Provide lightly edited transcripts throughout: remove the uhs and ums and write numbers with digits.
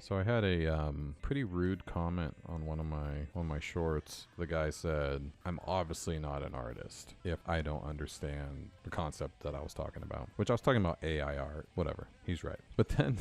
So I had a pretty rude comment on one of my shorts. The guy said, "I'm obviously not an artist if I don't understand the concept that I was talking about," which I was talking about AI art. Whatever, he's right. But then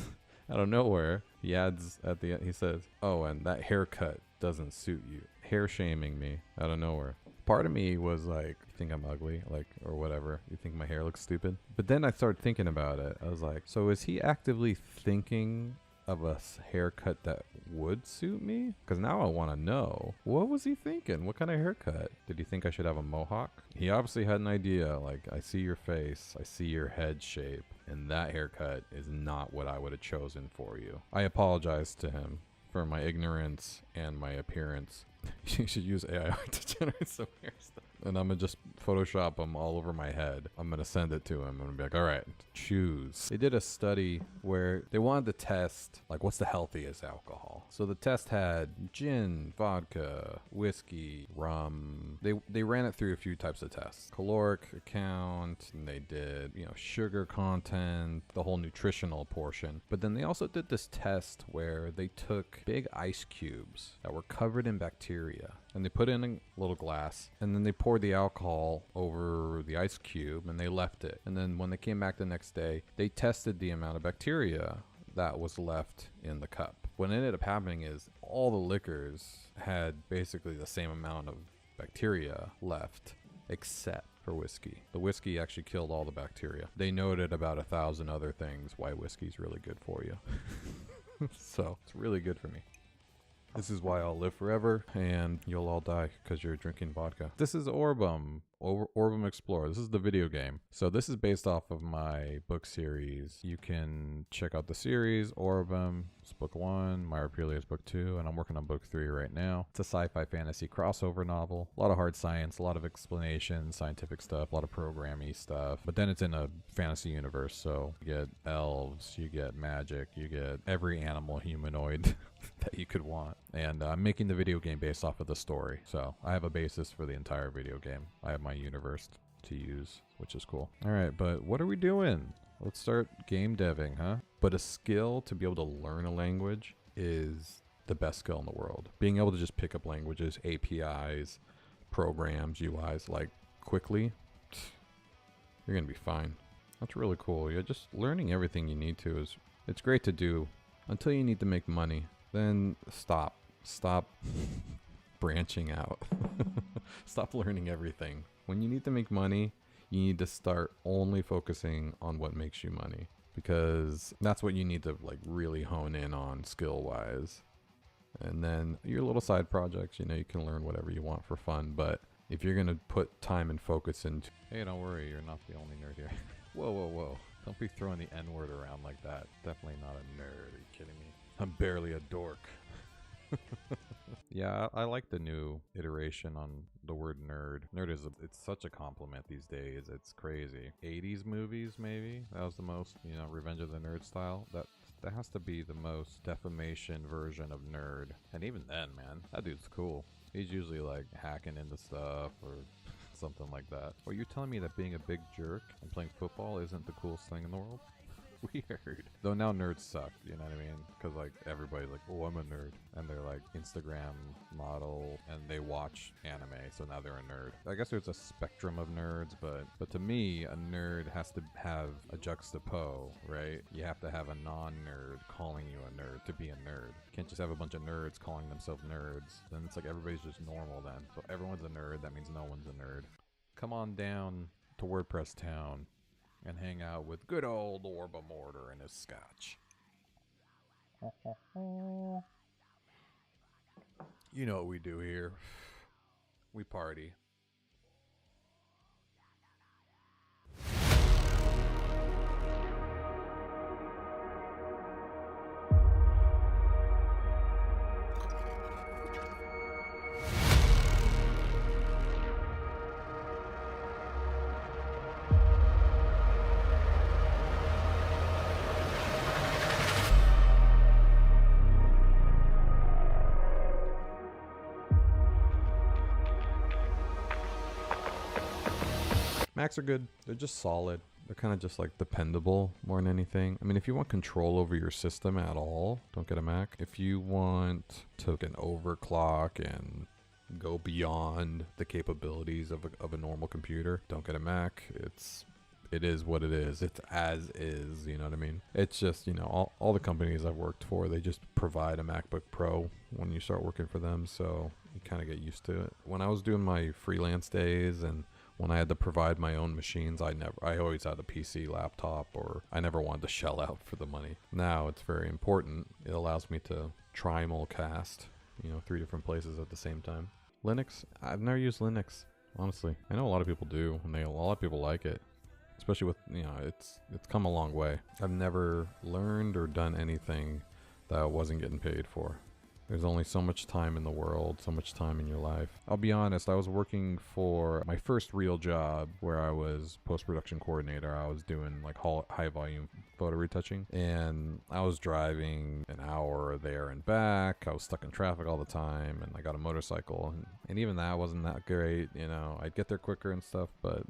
out of nowhere, he adds at the end, he says, "Oh, and that haircut doesn't suit you." Hair shaming me out of nowhere. Part of me was like, "You think I'm ugly?" Like, or whatever. "You think my hair looks stupid?" But then I started thinking about it. I was like, so is he actively thinking of a haircut that would suit me? Because now I want to know, what was he thinking? What kind of haircut? Did he think I should have a mohawk? He obviously had an idea, like, I see your face, I see your head shape, and that haircut is not what I would have chosen for you. I apologize to him for my ignorance and my appearance. You should use AI art to generate some hairstyle. And I'm gonna just Photoshop them all over my head. I'm gonna send it to him. I'm gonna be like, all right, choose. They did a study where they wanted to test, like, what's the healthiest alcohol. So the test had gin, vodka, whiskey, rum. They ran it through a few types of tests. Caloric count, and they did, sugar content, the whole nutritional portion. But then they also did this test where they took big ice cubes that were covered in bacteria, and they put in a little glass, and then they poured the alcohol over the ice cube, and they left it. And then when they came back the next day, they tested the amount of bacteria that was left in the cup. What ended up happening is all the liquors had basically the same amount of bacteria left, except for whiskey. The whiskey actually killed all the bacteria. They noted about 1,000 other things why whiskey's really good for you. So it's really good for me. This is why I'll live forever, and you'll all die because you're drinking vodka. This is Orbem. Orbem Explorer. This is the video game. So this is based off of my book series. You can check out the series. Orbem is book 1, Miropelia is book 2, and I'm working on book 3 right now. It's a sci-fi fantasy crossover novel. A lot of hard science, a lot of explanation, scientific stuff, a lot of programming stuff. But then it's in a fantasy universe, so you get elves, you get magic, you get every animal humanoid that you could want. And I'm making the video game based off of the story. So I have a basis for the entire video game. I have my universe to use, which is cool. All right, but what are we doing? Let's start game deving, huh? But a skill to be able to learn a language is the best skill in the world. Being able to just pick up languages, APIs, programs, UIs, like, quickly, you're gonna be fine. That's really cool. Yeah, just learning everything you need to it's great to do until you need to make money. Then stop branching out. Stop learning everything. When you need to make money, you need to start only focusing on what makes you money, because that's what you need to, like, really hone in on skill wise. And then your little side projects, you can learn whatever you want for fun, but if you're gonna put time and focus into, hey, don't worry, you're not the only nerd here. Whoa. Don't be throwing the N-word around like that. Definitely not a nerd. Are you kidding me? I'm barely a dork. Yeah, I like the new iteration on the word nerd. Nerd it's such a compliment these days. It's crazy. 80s movies, maybe? That was the most, Revenge of the Nerd style. That has to be the most defamation version of nerd. And even then, man, that dude's cool. He's usually, like, hacking into stuff or something like that. Or you're telling me that being a big jerk and playing football isn't the coolest thing in the world? Weird. Though now nerds suck, you know what I mean? Because, like, everybody's like, oh, I'm a nerd. And they're, like, Instagram model, and they watch anime, so now they're a nerd. I guess there's a spectrum of nerds, but to me, a nerd has to have a juxtapose, right? You have to have a non-nerd calling you a nerd to be a nerd. You can't just have a bunch of nerds calling themselves nerds. Then it's like everybody's just normal then. So everyone's a nerd, that means no one's a nerd. Come on down to WordPress Town and hang out with good old Orbem Order and his scotch. You know what we do here. We party. Macs are good. They're just solid. They're kind of just like dependable more than anything. I mean, if you want control over your system at all, don't get a Mac. If you want to an overclock and go beyond the capabilities of a normal computer, don't get a Mac. It is what it is. It's as is, you know what I mean? It's just, you know, all the companies I've worked for, they just provide a MacBook Pro when you start working for them, so you kind of get used to it. When I was doing my freelance days and when I had to provide my own machines, I always had a PC laptop, or I never wanted to shell out for the money. Now it's very important. It allows me to trimulcast, you know, 3 different places at the same time. Linux, I've never used Linux, honestly. I know a lot of people do, and a lot of people like it. Especially with, you know, it's come a long way. I've never learned or done anything that I wasn't getting paid for. There's only so much time in the world, so much time in your life. I'll be honest, I was working for my first real job where I was post-production coordinator. I was doing like high volume photo retouching, and I was driving an hour there and back. I was stuck in traffic all the time, and I got a motorcycle, and even that wasn't that great. You know, I'd get there quicker and stuff, but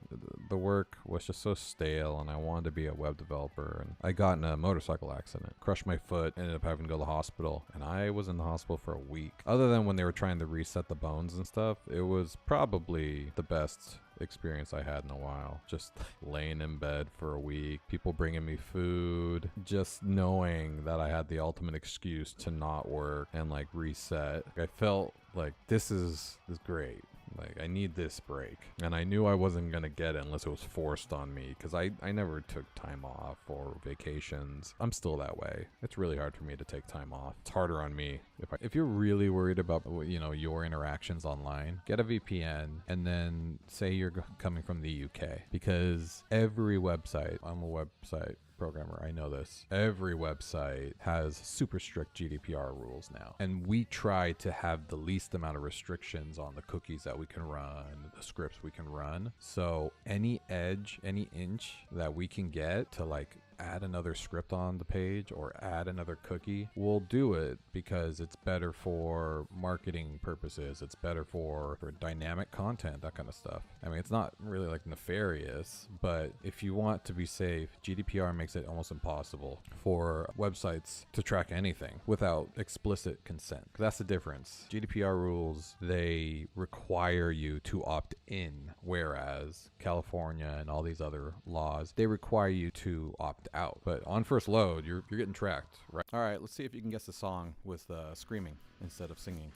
the work was just so stale, and I wanted to be a web developer. And I got in a motorcycle accident, crushed my foot, ended up having to go to the hospital, and I was in the hospital for a week. Other than when they were trying to reset the bones and stuff, it was probably the best experience I had in a while. Just laying in bed for a week, people bringing me food, just knowing that I had the ultimate excuse to not work and like reset. I felt like this is great. Like, I need this break. And I knew I wasn't going to get it unless it was forced on me, because I never took time off or vacations. I'm still that way. It's really hard for me to take time off. It's harder on me. If you're really worried about, you know, your interactions online, get a VPN and then say you're coming from the UK, because every website, I'm a website programmer, I know this, every website has super strict GDPR rules now, and we try to have the least amount of restrictions on the cookies that we can run, the scripts we can run. So any edge, any inch that we can get to like add another script on the page or add another cookie, we'll do it, because it's better for marketing purposes. It's better for dynamic content, that kind of stuff. I mean, it's not really like nefarious, but if you want to be safe, GDPR makes it almost impossible for websites to track anything without explicit consent. That's the difference. GDPR rules, they require you to opt in, whereas California and all these other laws, they require you to opt out. But on first load, you're getting tracked, right? All right, let's see if you can guess the song with screaming instead of singing.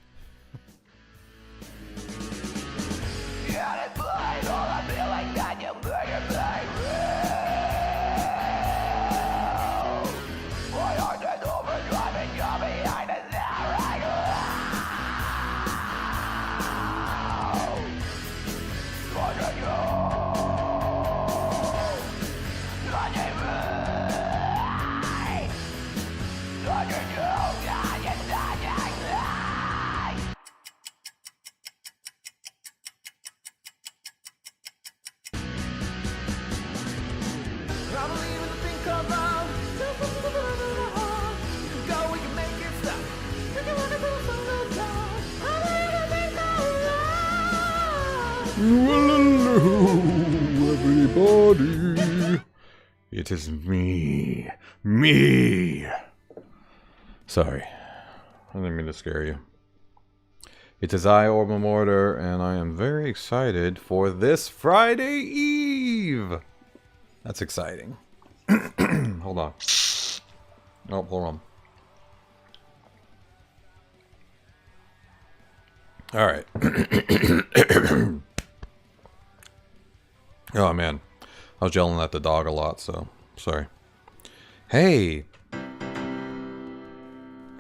Hello, everybody. It is me. Sorry, I didn't mean to scare you. It is I, Orbem, and I am very excited for this Friday Eve. That's exciting. Hold on. Oh, hold on. All right. Oh, man. I was yelling at the dog a lot, so sorry. Hey!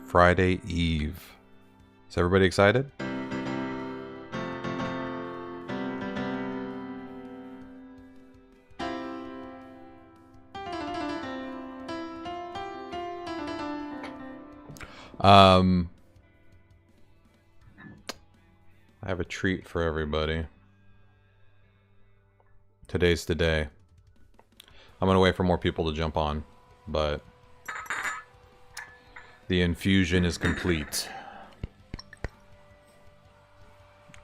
Friday Eve. Is everybody excited? I have a treat for everybody. Today's the day. I'm gonna wait for more people to jump on, but the infusion is complete.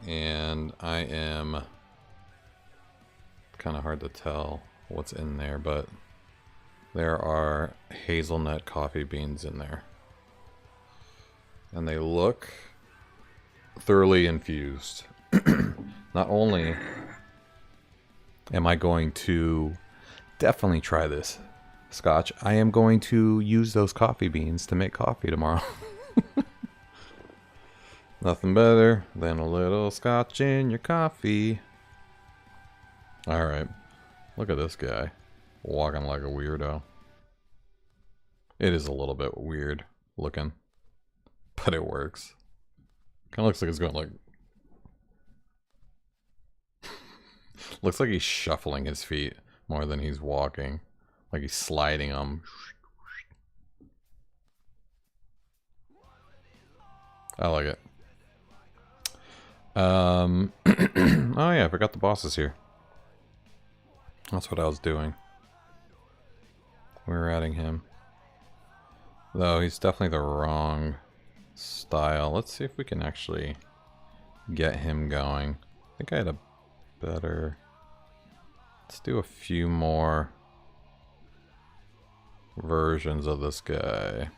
And I am kind of hard to tell. what's in there, but there are hazelnut coffee beans in there. And they look thoroughly infused. Not only am I going to definitely try this scotch, I am going to use those coffee beans to make coffee tomorrow. Nothing better than a little scotch in your coffee. Alright, look at this guy walking like a weirdo. It is a little bit weird looking, but it works. Kind of looks like it's going like... looks like he's shuffling his feet more than he's walking. Like he's sliding them. I like it. Oh yeah, I forgot the boss is here. That's what I was doing. We were adding him. Though he's definitely the wrong style. Let's see if we can actually get him going. I think I had a better... Let's do a few more versions of this guy.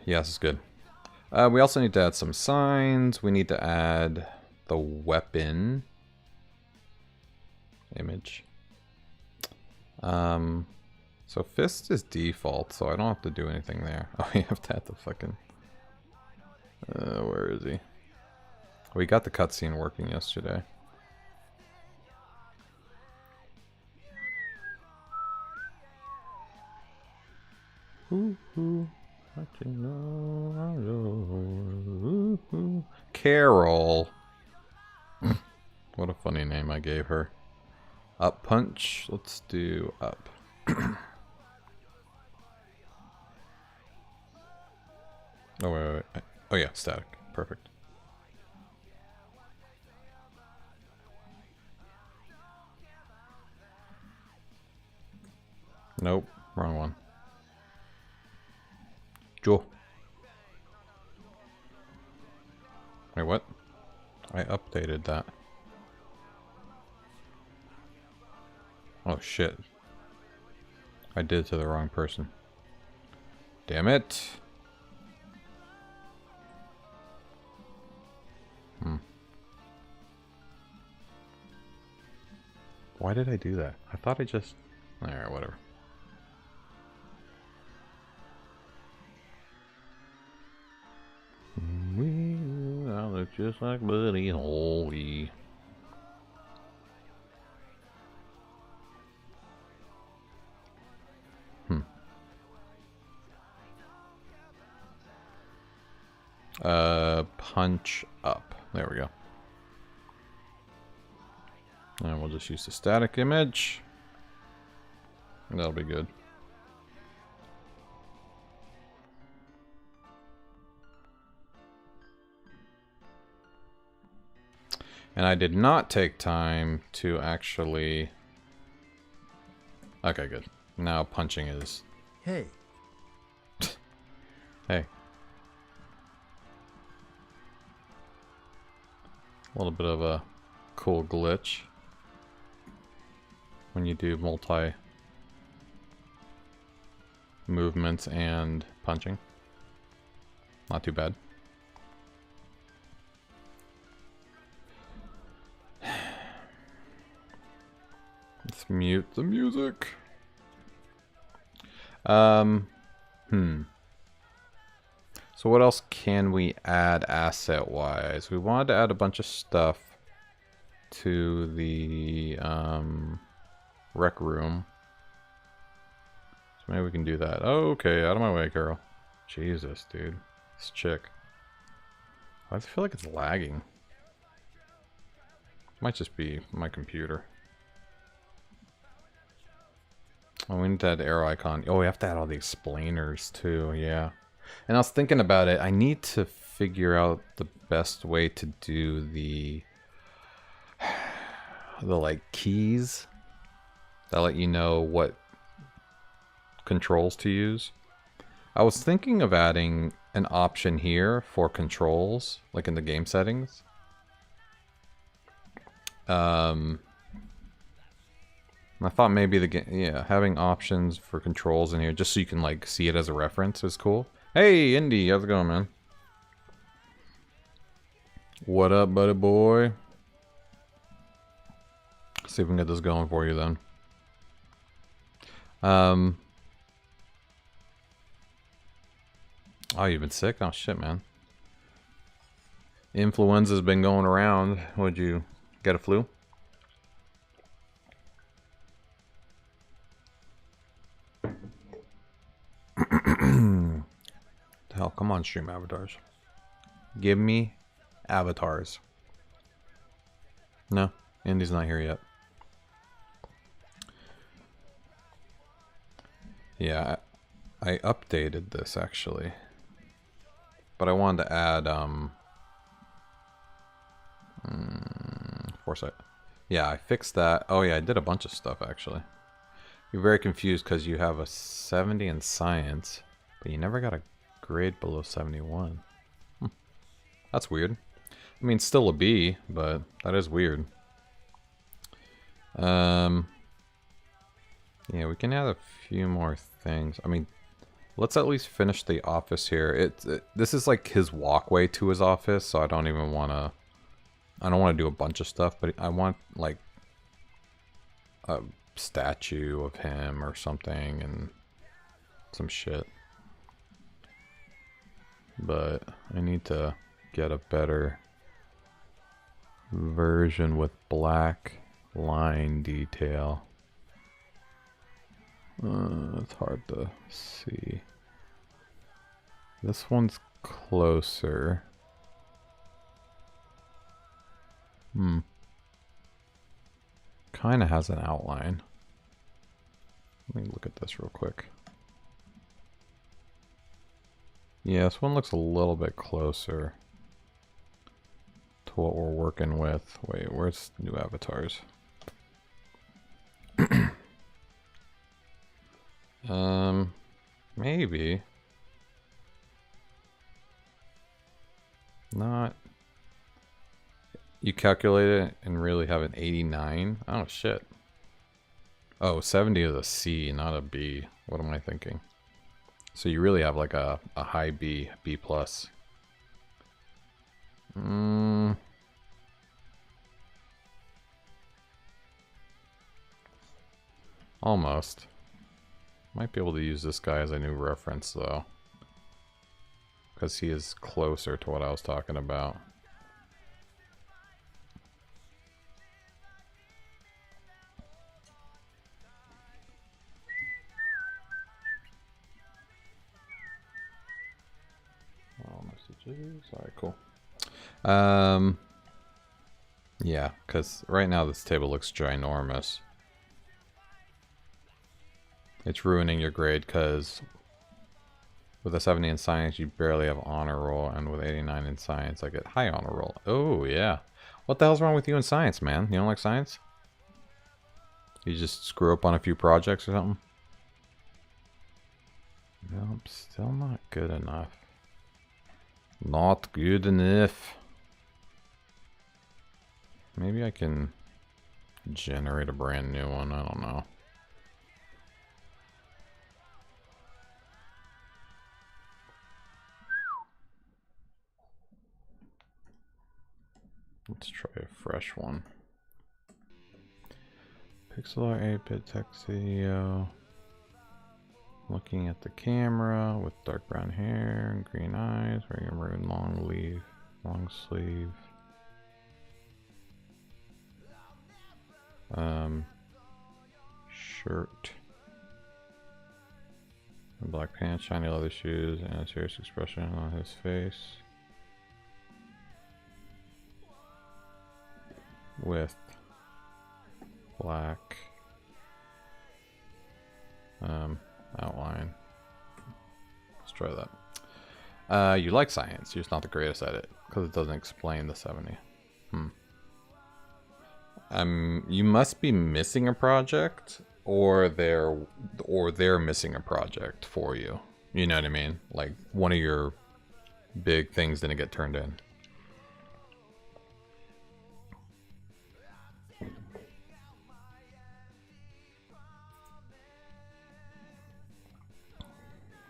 Yes, it's good. We also need to add some signs. We need to add the weapon image. So fist is default, so I don't have to do anything there. Oh, we have to add the fucking... where is he? We got the cutscene working yesterday. Carol. What a funny name I gave her. Up punch. Let's do up. Oh, wait. Oh, yeah, static. Perfect. Nope, wrong one. Joe. Wait, what? I updated that. Oh, shit. I did it to the wrong person. Damn it. Why did I do that? I thought I just... Alright, whatever. I look just like Buddy Holly. Punch up. There we go. And we'll just use the static image. That'll be good. And I did not take time to actually... Okay, good. Now punching is... Hey. Hey. A little bit of a cool glitch when you do multi movements and punching. Not too bad. Let's mute the music. So what else can we add asset-wise? We wanted to add a bunch of stuff to the rec room. So maybe we can do that. Oh, okay, out of my way, Carol. Jesus, dude. This chick. I feel like it's lagging. Might just be my computer. Oh, we need to add the arrow icon. Oh, we have to add all the explainers too, yeah. And I was thinking about it. I need to figure out the best way to do the like keys that let you know what controls to use. I was thinking of adding an option here for controls, like in the game settings. I thought maybe the game, yeah, having options for controls in here just so you can like see it as a reference is cool. Hey, Indy, how's it going, man? What up, buddy boy? Let's see if we can get this going for you then. Oh, you've been sick? Oh shit, man. Influenza's been going around. Would you get a flu? Hell, come on, stream avatars. Give me avatars. No, Indy's not here yet. Yeah, I updated this actually. But I wanted to add foresight. Yeah, I fixed that. Oh yeah, I did a bunch of stuff actually. You're very confused because you have a 70 in science, but you never got a grade below 71. That's weird. I mean, still a B, but that is weird. Yeah, we can add a few more things. I mean, let's at least finish the office here. This is like his walkway to his office, so I don't even want to... I don't want to do a bunch of stuff, but I want, like, a statue of him or something and some shit. But I need to get a better version with black line detail. It's hard to see. This one's closer. Kind of has an outline. Let me look at this real quick. Yeah, this one looks a little bit closer to what we're working with. Wait, where's new avatars? Maybe. Not. You calculate it and really have an 89? Oh, shit. Oh, 70 is a C, not a B. What am I thinking? So you really have like a high B, B+. Almost. Might be able to use this guy as a new reference though, because he is closer to what I was talking about. Oh, messages. Alright, cool. Yeah, because right now this table looks ginormous. It's ruining your grade because with a 70 in science, you barely have honor roll, and with 89 in science, I get high honor roll. Oh, yeah. What the hell's wrong with you in science, man? You don't like science? You just screw up on a few projects or something? Nope, still not good enough. Not good enough. Maybe I can generate a brand new one. I don't know. Let's try a fresh one. Pixel art 8-bit text video. Looking at the camera with dark brown hair and green eyes, wearing a maroon long sleeve. Shirt. Black pants, shiny leather shoes, and a serious expression on his face. With black outline. Let's try that. You like science, you're just not the greatest at it because it doesn't explain the 70. You must be missing a project, or they're missing a project for you. You know what I mean? Like one of your big things didn't get turned in.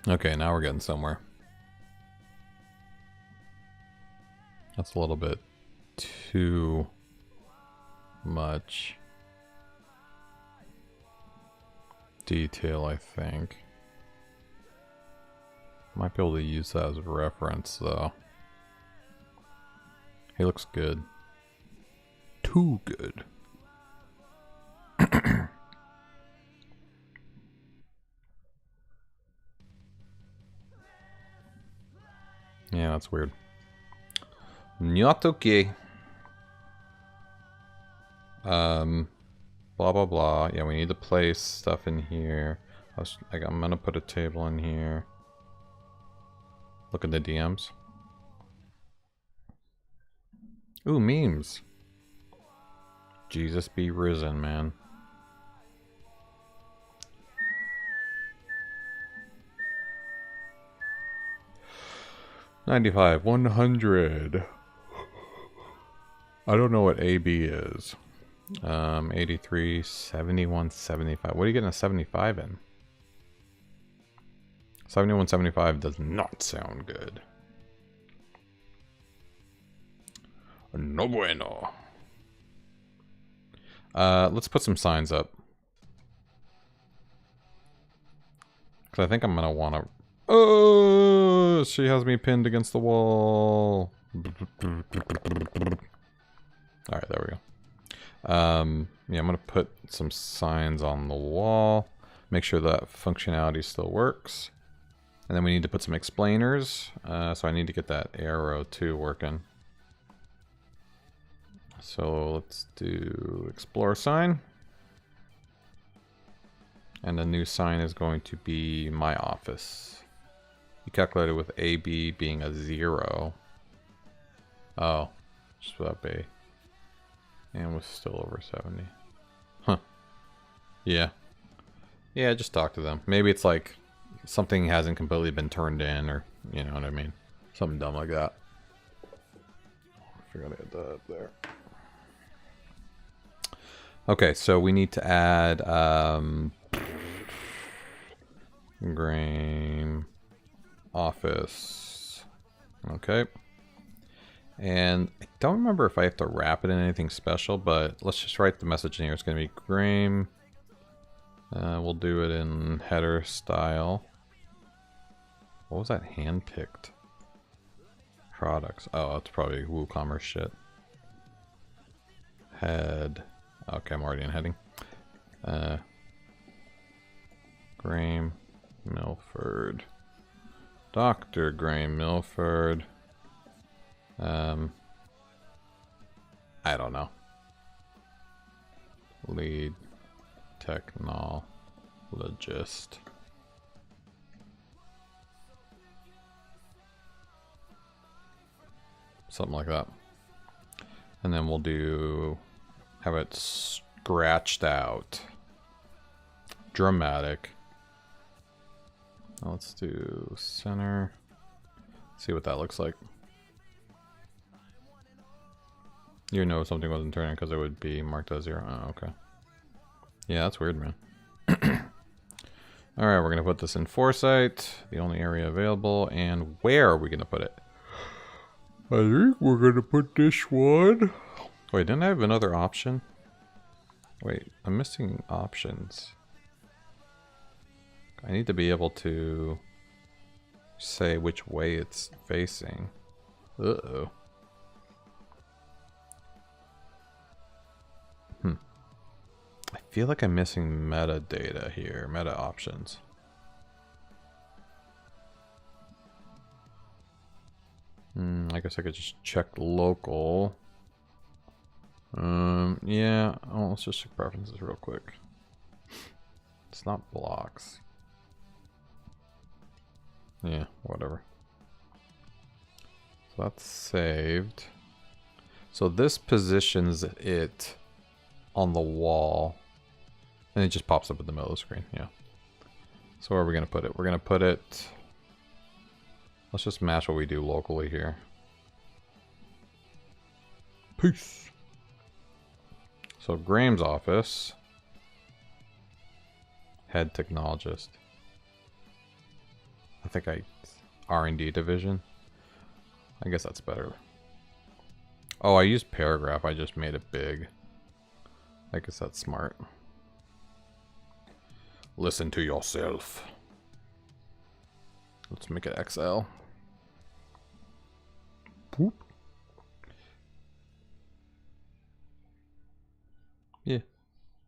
Okay, now we're getting somewhere. That's a little bit too much detail, I think. Might be able to use that as a reference, though. He looks good. Too good. Yeah, that's weird. Not okay. Blah blah blah. Yeah, we need to place stuff in here. I'm gonna put a table in here. Look at the DMs. Ooh, memes. Jesus be risen, man. $95, 100. I don't know what AB is. 83, 71, 75. What are you getting a 75 in? 71, 75 does not sound good. No bueno. Let's put some signs up. Because I think I'm going to want to... Oh, she has me pinned against the wall. Alright, there we go. Yeah, I'm going to put some signs on the wall. Make sure that functionality still works. And then we need to put some explainers. So I need to get that arrow too working. So let's do explore sign. And the new sign is going to be my office. You calculated with AB being a 0. Oh, just without B. And was still over 70. Huh. Yeah. Yeah, just talk to them. Maybe it's like something hasn't completely been turned in, or you know what I mean. Something dumb like that. I forgot to add that up there. Okay, so we need to add Graham office. Okay. And I don't remember if I have to wrap it in anything special, but let's just write the message in here. It's going to be Graham. We'll do it in header style. What was that hand-picked? Products. Oh, that's probably WooCommerce shit. Head. Okay, I'm already in heading. Graham Milford. Dr. Graham Milford. I don't know. Lead technologist. Something like that. And then we'll have it scratched out. Dramatic. Let's do center. See what that looks like. You know something wasn't turning because it would be marked as 0. Oh, okay. Yeah, that's weird, man. Alright, we're going to put this in Foresight, the only area available. And where are we going to put it? I think we're going to put this one. Wait, didn't I have another option? Wait, I'm missing options. I need to be able to say which way it's facing. Uh-oh. I feel like I'm missing metadata here, meta options. I guess I could just check local. Yeah, let's just check preferences real quick. It's not blocks. Yeah, whatever. So that's saved. So this positions it on the wall. And it just pops up in the middle of the screen, yeah. So where are we going to put it? We're going to put it Let's just match what we do locally here. Peace. So Graham's office. Head technologist. I think R&D division. I guess that's better. Oh, I used paragraph. I just made it big. I guess that's smart. Listen to yourself. Let's make it XL. Poop. Yeah,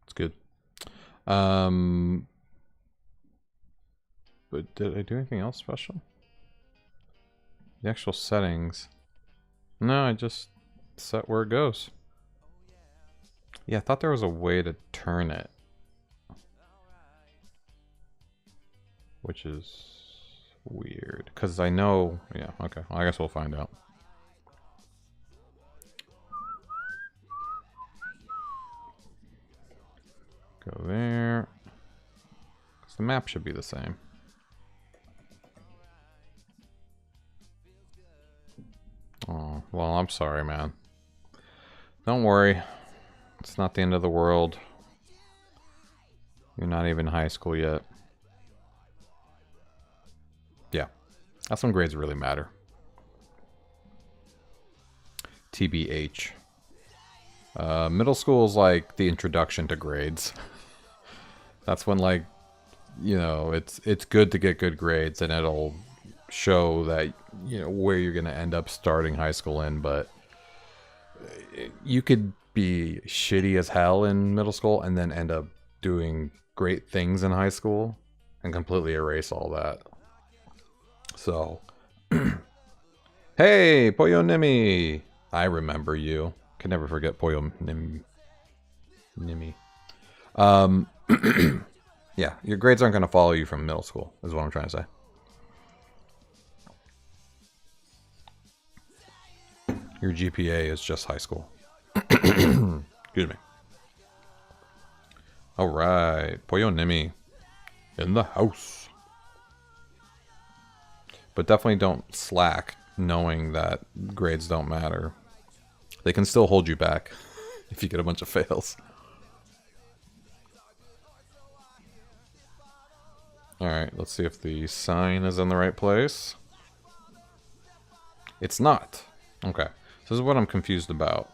it's good. But did I do anything else special? The actual settings. No, I just set where it goes. Yeah, I thought there was a way to turn it. Which is weird. Because I know... Yeah, okay. Well, I guess we'll find out. Go there. Because the map should be the same. Oh, well, I'm sorry, man. Don't worry. It's not the end of the world. You're not even high school yet. Yeah. That's when grades really matter. TBH. Middle school is like the introduction to grades. That's when, like, you know, it's good to get good grades, and it'll show that, you know, where you're going to end up starting high school in. But you could be shitty as hell in middle school and then end up doing great things in high school and completely erase all that. So, hey, Pollo Nimi, I remember you. Can never forget Pollo Nimi. Yeah, your grades aren't going to follow you from middle school, is what I'm trying to say. Your GPA is just high school. Excuse me. Alright, Pollo Nimi in the house. But definitely don't slack knowing that grades don't matter. They can still hold you back if you get a bunch of fails. Alright, let's see if the sign is in the right place. It's not. Okay, so this is what I'm confused about.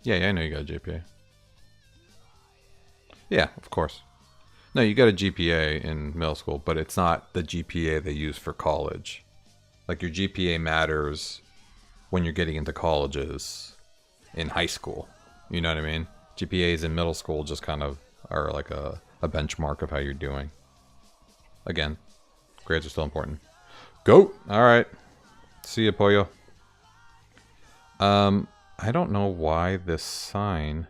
Yeah, I know you got a GPA. Yeah, of course. No, you got a GPA in middle school, but it's not the GPA they use for college. Like, your GPA matters when you're getting into colleges in high school. You know what I mean? GPAs in middle school just kind of are like a benchmark of how you're doing. Again, grades are still important. Go! Alright. See ya, Pollo. I don't know why this sign...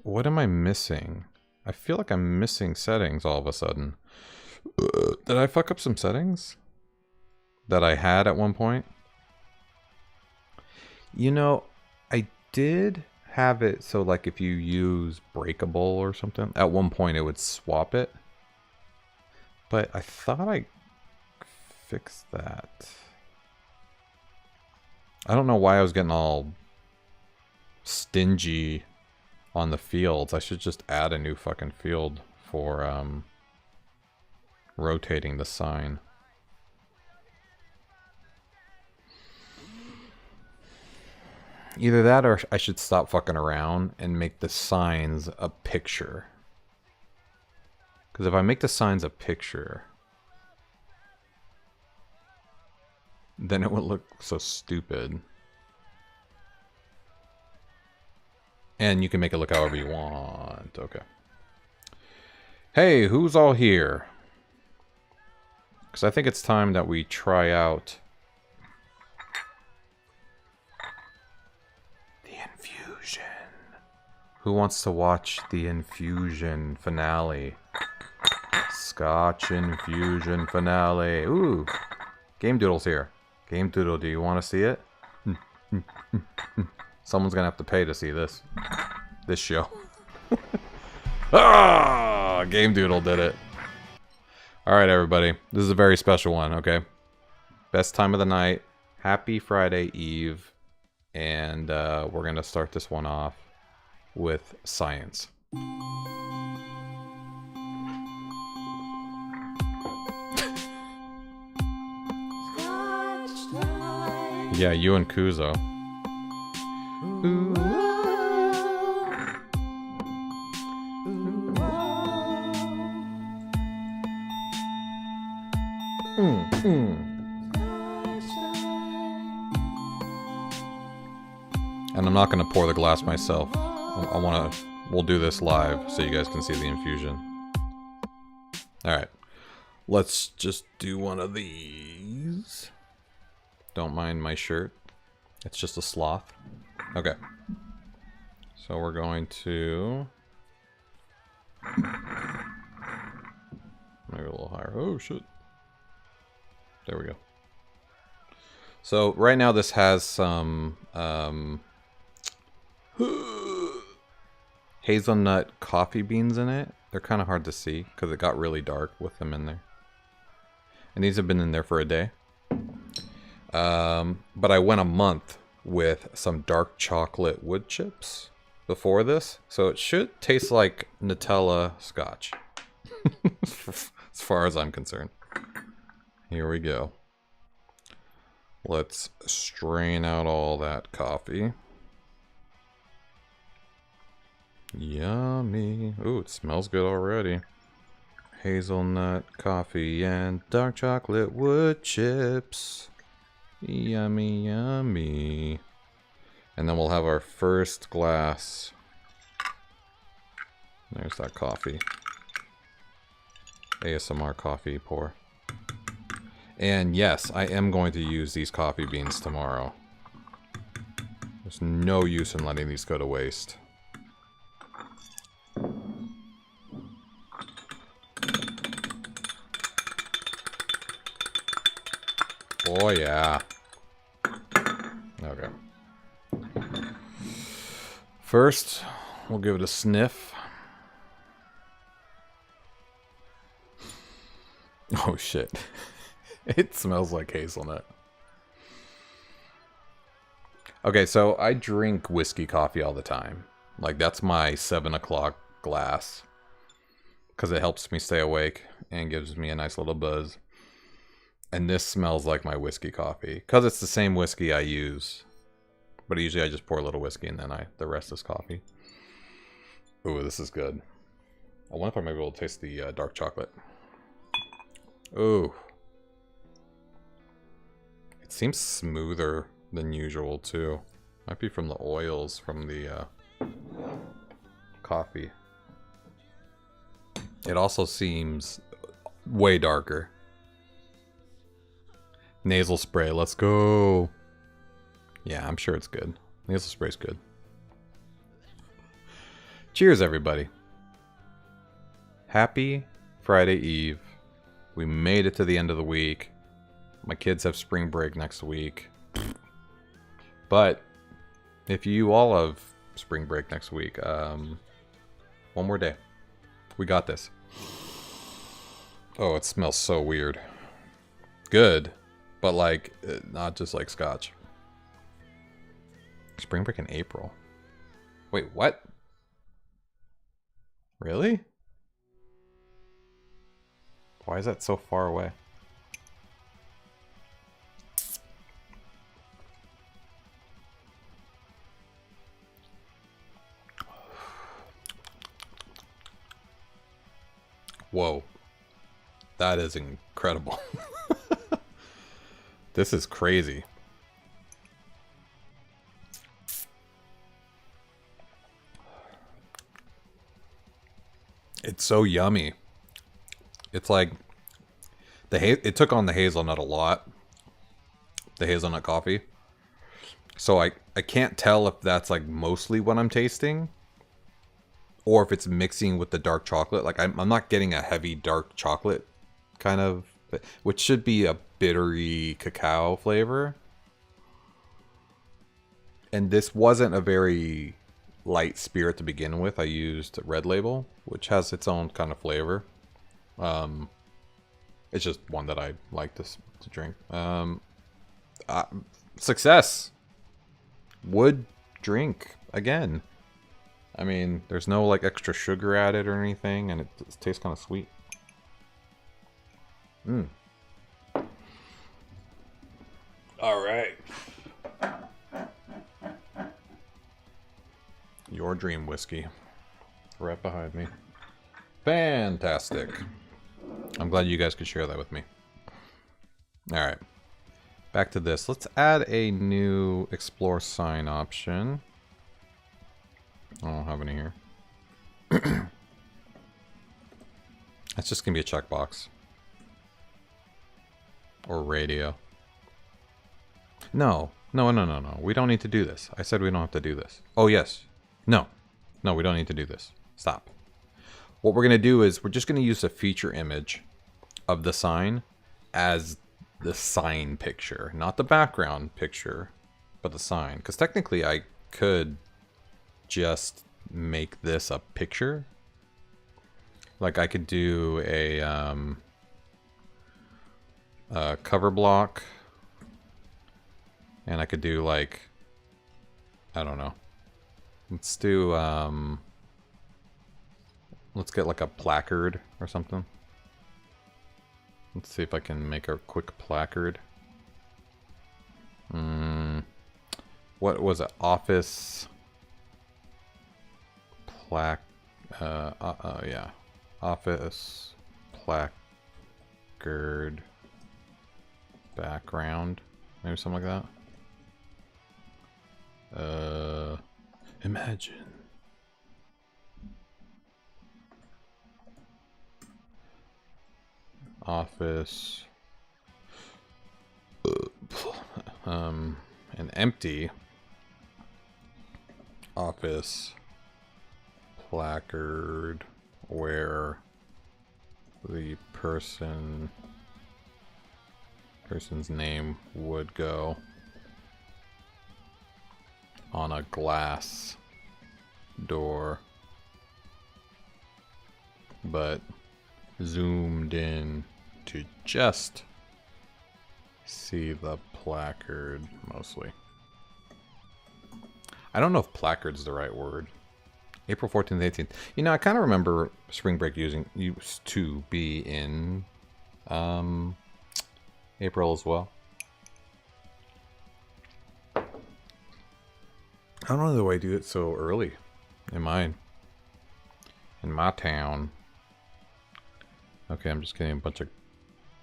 What am I missing? I feel like I'm missing settings all of a sudden. Did I fuck up some settings that I had at one point? You know, I did have it so, like, if you use breakable or something, at one point it would swap it. But I thought I fixed that. I don't know why I was getting all stingy on the fields. I should just add a new fucking field for rotating the sign. Either that or I should stop fucking around and make the signs a picture. Because if I make the signs a picture, then it would look so stupid. And you can make it look however you want. Okay. Hey, who's all here? Because I think it's time that we try out the infusion. Who wants to watch the infusion finale? Scotch infusion finale. Ooh. Game Doodle's here. Game Doodle, do you want to see it? Someone's gonna have to pay to see this show. Ah, Game Doodle did it. All right, everybody. This is a very special one, okay? Best time of the night. Happy Friday Eve. And we're going to start this one off with science. Yeah, you and Kuzo. Ooh. And I'm not going to pour the glass myself. We'll do this live so you guys can see the infusion. Alright. Let's just do one of these. Don't mind my shirt. It's just a sloth. Okay. So we're going to... maybe a little higher. Oh, shit. There we go. So right now this has some hazelnut coffee beans in it. They're kind of hard to see because it got really dark with them in there. And these have been in there for a day. But I went a month with some dark chocolate wood chips before this. So it should taste like Nutella scotch. As far as I'm concerned. Here we go. Let's strain out all that coffee. Yummy. Ooh, it smells good already. Hazelnut coffee and dark chocolate wood chips. Yummy, yummy. And then we'll have our first glass. There's that coffee. ASMR coffee pour. And yes, I am going to use these coffee beans tomorrow. There's no use in letting these go to waste. Oh yeah. Okay. First, we'll give it a sniff. Oh shit. It smells like hazelnut. Okay, so I drink whiskey coffee all the time. Like, that's my 7 o'clock glass. Because it helps me stay awake and gives me a nice little buzz. And this smells like my whiskey coffee. Because it's the same whiskey I use. But usually I just pour a little whiskey and then the rest is coffee. Ooh, this is good. I wonder if I might be able to taste the dark chocolate. Ooh. It seems smoother than usual, too. Might be from the oils from the coffee. It also seems way darker. Nasal spray, let's go. Yeah, I'm sure it's good. Nasal spray's good. Cheers, everybody. Happy Friday Eve. We made it to the end of the week. My kids have spring break next week. But if you all have spring break next week, one more day. We got this. Oh, it smells so weird. Good, but like, not just like scotch. Spring break in April. Wait, what? Really? Why is that so far away? Whoa. That is incredible. This is crazy. It's so yummy. It's like it took on the hazelnut a lot. The hazelnut coffee. So I can't tell if that's like mostly what I'm tasting or if it's mixing with the dark chocolate. Like I'm not getting a heavy dark chocolate kind of, which should be a bittery cacao flavor. And this wasn't a very light spirit to begin with, I used Red Label, which has its own kind of flavor. It's just one that I like to drink. Success! Would drink again. I mean, there's no like extra sugar added or anything, and it tastes kind of sweet. All right. Your dream whiskey. Right behind me. Fantastic. I'm glad you guys could share that with me. All right. Back to this. Let's add a new explore sign option. I don't have any here. That's just going to be a checkbox. Or radio. No. No. We don't need to do this. I said we don't have to do this. Oh, yes. No. No, we don't need to do this. Stop. What we're going to do is we're just going to use a feature image of the sign as the sign picture. Not the background picture, but the sign. Because technically I could just make this a picture. Like I could do a cover block. And I could do like, I don't know. Let's do, let's get like a placard or something. Let's see if I can make a quick placard. What was it? Office yeah. Office placard background. Maybe something like that. Imagine. Office. An empty office placard where the person's name would go on a glass door, but zoomed in to just see the placard mostly. I don't know if placard's the right word. April 14th, 18th. You know, I kind of remember spring break used to be in April as well. I don't know why I do it so early in my town. Okay, I'm just getting a bunch of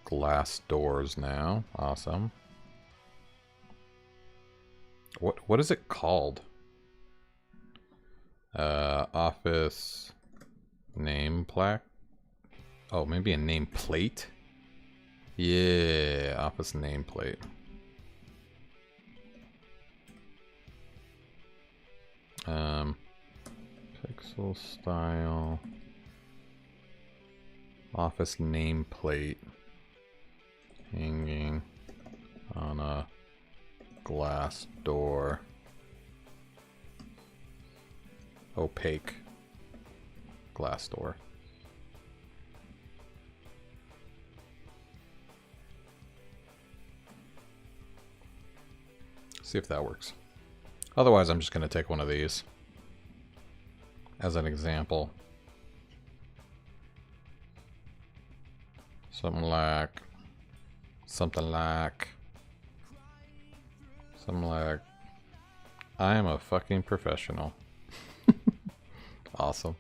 glass doors now. Awesome. What is it called? Office name plaque. Oh, maybe a name plate. Yeah, office nameplate. Pixel style. Office nameplate. Hanging on a glass door. Opaque glass door. See if that works. Otherwise, I'm just going to take one of these as an example. Something like I am a fucking professional. Awesome.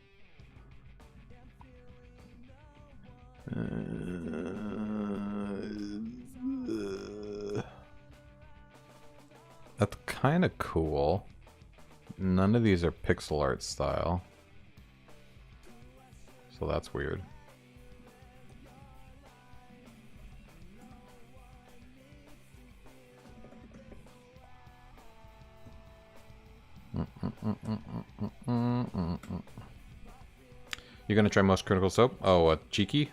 That's kind of cool. None of these are pixel art style. So that's weird. You're gonna try most critical soap? Oh, cheeky?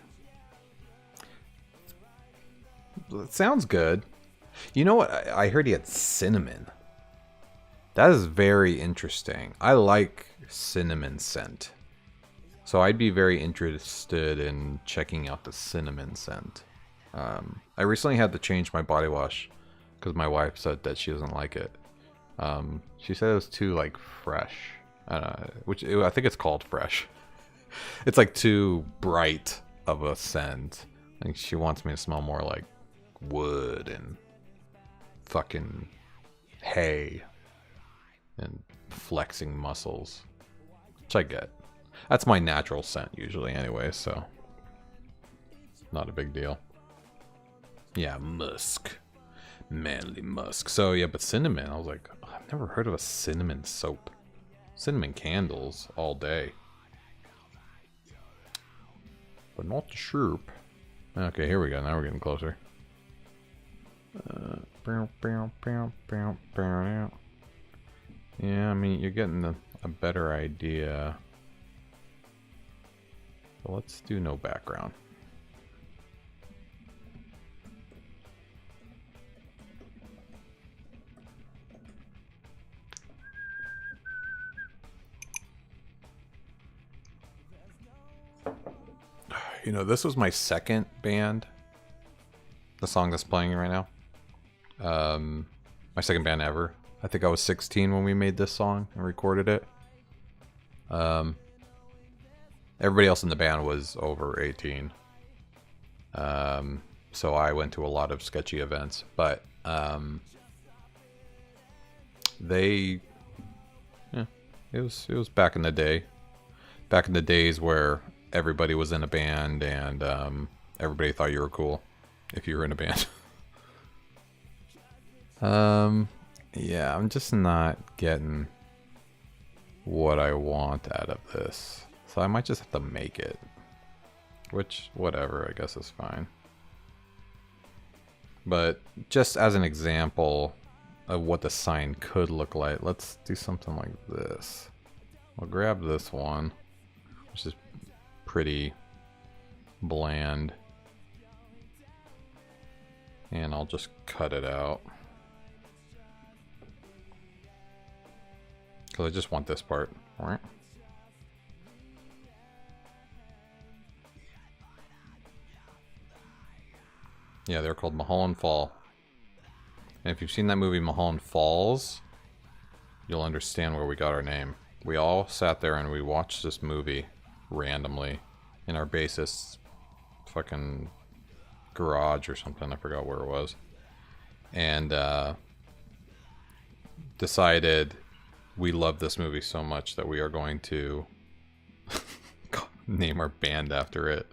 That sounds good. You know what? I heard he had cinnamon. That is very interesting. I like cinnamon scent. So I'd be very interested in checking out the cinnamon scent. I recently had to change my body wash because my wife said that she doesn't like it. She said it was too like fresh, I think it's called fresh. It's like too bright of a scent. Like she wants me to smell more like wood and fucking hay and flexing muscles, which I get. That's my natural scent usually anyway, so not a big deal. Yeah, musk. Manly musk. So yeah, but cinnamon, I was like, oh, I've never heard of a cinnamon soap. Cinnamon candles all day. But not the sherp. Okay, here we go. Now we're getting closer. Yeah, I mean, you're getting a better idea. So let's do no background. You know, this was my second band. The song that's playing right now. My second band ever. I think I was 16 when we made this song and recorded it. Everybody else in the band was over 18. So I went to a lot of sketchy events, but it was back in the day. Back in the days where everybody was in a band and everybody thought you were cool if you were in a band. Yeah, I'm just not getting what I want out of this. So I might just have to make it. Which, whatever, I guess is fine. But just as an example of what the sign could look like, let's do something like this. We'll grab this one, which is pretty bland. And I'll just cut it out. Because I just want this part. Alright. Yeah, they're called Mulholland Fall. And if you've seen that movie Mulholland Falls, you'll understand where we got our name. We all sat there and we watched this movie randomly in our bassist's fucking garage or something. I forgot where it was. And decided we love this movie so much that we are going to name our band after it.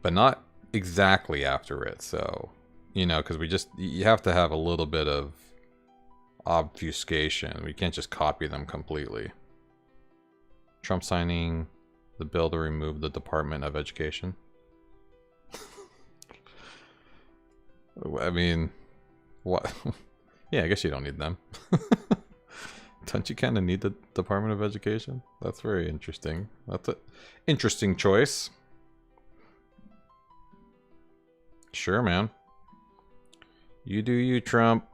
But not exactly after it, so, you know, because you have to have a little bit of obfuscation. We can't just copy them completely. Trump signing the bill to remove the Department of Education. I mean, what? Yeah, I guess you don't need them. Don't you kind of need the Department of Education? That's very interesting. That's an interesting choice. Sure, man. You do you, Trump.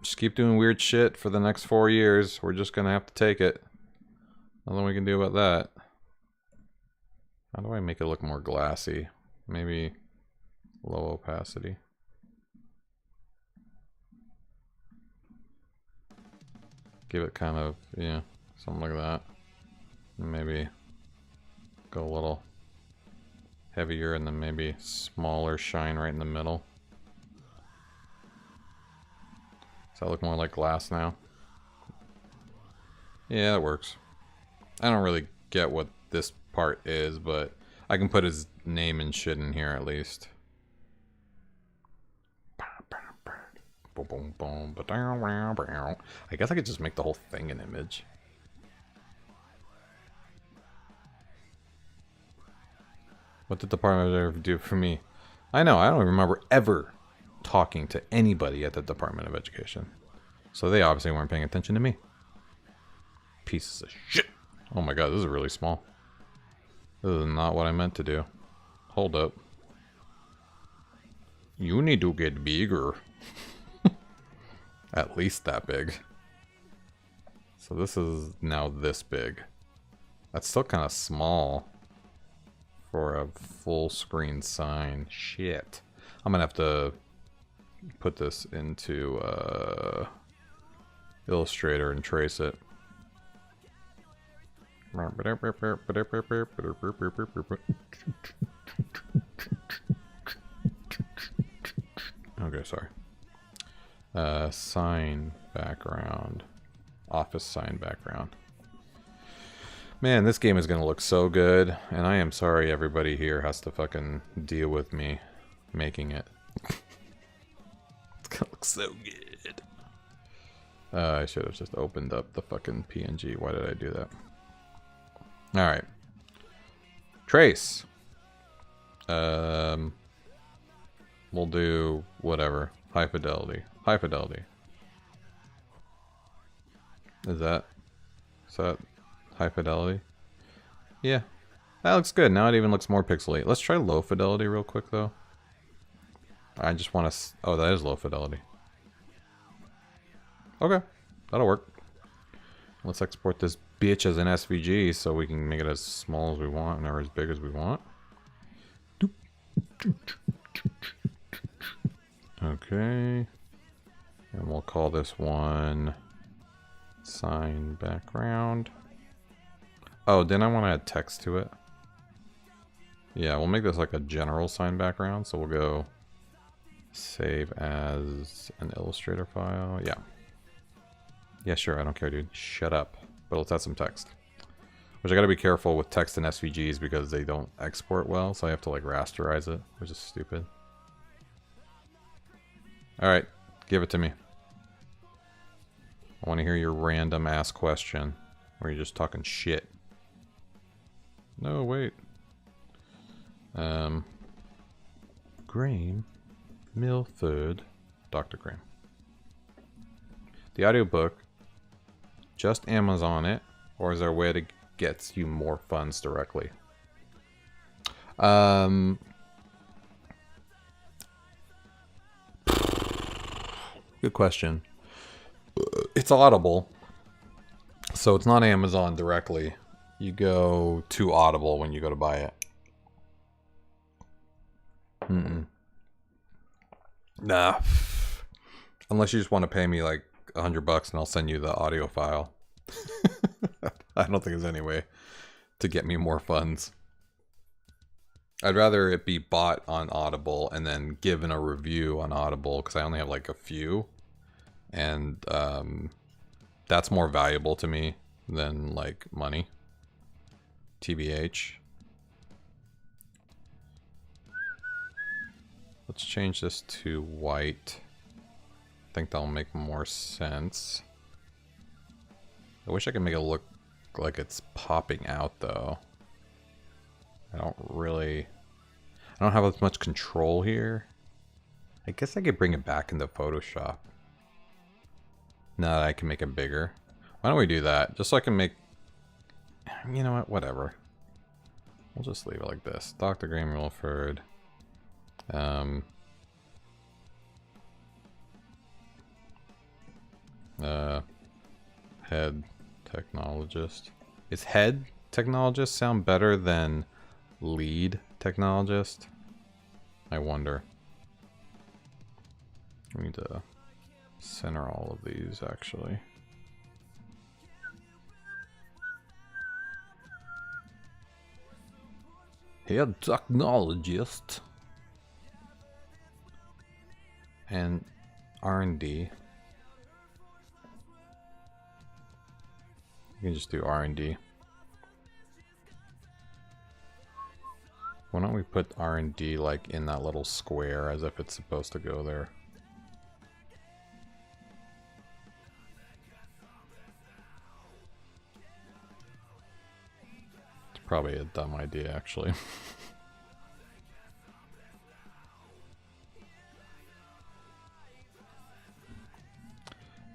Just keep doing weird shit for the next 4 years. We're just gonna have to take it. Nothing we can do about that. How do I make it look more glassy? Maybe low opacity. Give it kind of, yeah, something like that. Maybe go a little heavier and then maybe smaller shine right in the middle. Does that look more like glass now? Yeah, that works. I don't really get what this part is, but I can put his name and shit in here at least. I guess I could just make the whole thing an image. What did the department ever do for me? I know, I don't remember ever talking to anybody at the Department of Education. So they obviously weren't paying attention to me. Pieces of shit. Oh my god, this is really small. This is not what I meant to do. Hold up. You need to get bigger. At least that big. So this is now this big. That's still kind of small for a full screen sign. Shit. I'm gonna have to put this into Illustrator and trace it. Okay, sorry. Sign background. Office sign background. Man, this game is gonna look so good, and I am sorry everybody here has to fucking deal with me making it. It's gonna look so good. I should have just opened up the fucking PNG. Why did I do that? Alright. Trace. We'll do whatever. High fidelity. High fidelity. Is that high fidelity? Yeah. That looks good. Now it even looks more pixely. Let's try low fidelity real quick though. I just want to... Oh, that is low fidelity. Okay. That'll work. Let's export this bitch as an SVG so we can make it as small as we want or as big as we want. Okay. And we'll call this one sign background. Oh, then I want to add text to it. Yeah, we'll make this like a general sign background. So we'll go save as an Illustrator file. Yeah. Yeah, sure. I don't care, dude. Shut up. But let's add some text. Which I gotta be careful with text and SVGs because they don't export well. So I have to like rasterize it, which is stupid. Alright. Give it to me. I want to hear your random ass question. Where you're just talking shit. No, wait. Graham Milford. Dr. Graham. The audiobook. Just Amazon it. Or is there a way to get you more funds directly? Good question. It's Audible. So it's not Amazon directly. You go to Audible when you go to buy it. Nah. Unless you just want to pay me like $100 and I'll send you the audio file. I don't think there's any way to get me more funds. I'd rather it be bought on Audible and then given a review on Audible because I only have like a few. And that's more valuable to me than like money. TBH. Let's change this to white. I think that'll make more sense. I wish I could make it look like it's popping out though. I don't have as much control here. I guess I could bring it back into Photoshop. Now that I can make it bigger. Why don't we do that? Just so I can make... You know what? Whatever. We'll just leave it like this. Dr. Graham Milford. Head technologist. Is head technologist sound better than lead technologist? I wonder. We need to center all of these actually. Head technologist and R&D. You can just do R&D. Why don't we put R&D like in that little square as if it's supposed to go there? It's probably a dumb idea actually.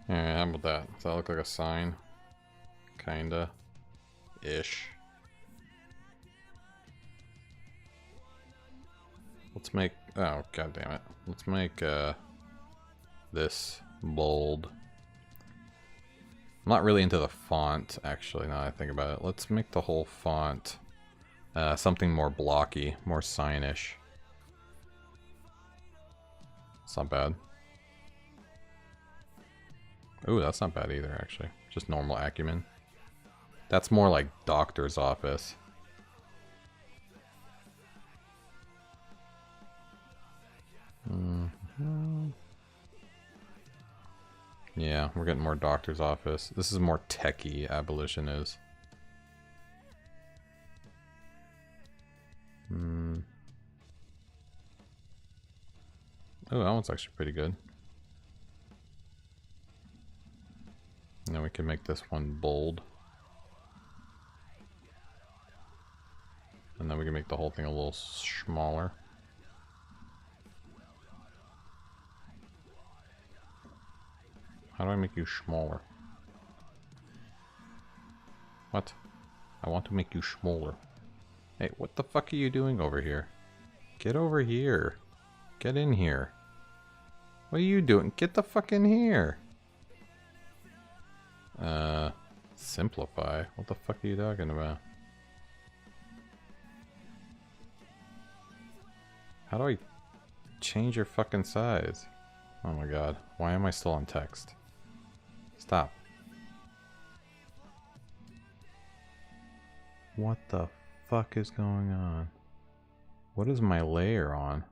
Alright, how about that? Does that look like a sign? Kinda. Ish. Let's make... Oh, god damn it. Let's make this bold. I'm not really into the font, actually, now that I think about it. Let's make the whole font something more blocky, more signish. It's not bad. Ooh, that's not bad either, actually. Just normal Acumen. That's more like doctor's office. Yeah, we're getting more doctor's office. This is more techie, abolition is. Oh, that one's actually pretty good. And then we can make this one bold. And then we can make the whole thing a little smaller. How do I make you smaller? What? I want to make you smaller. Hey, what the fuck are you doing over here? Get over here. Get in here. What are you doing? Get the fuck in here. Simplify? What the fuck are you talking about? How do I change your fucking size? Oh my god. Why am I still on text? Stop. What the fuck is going on? What is my layer on?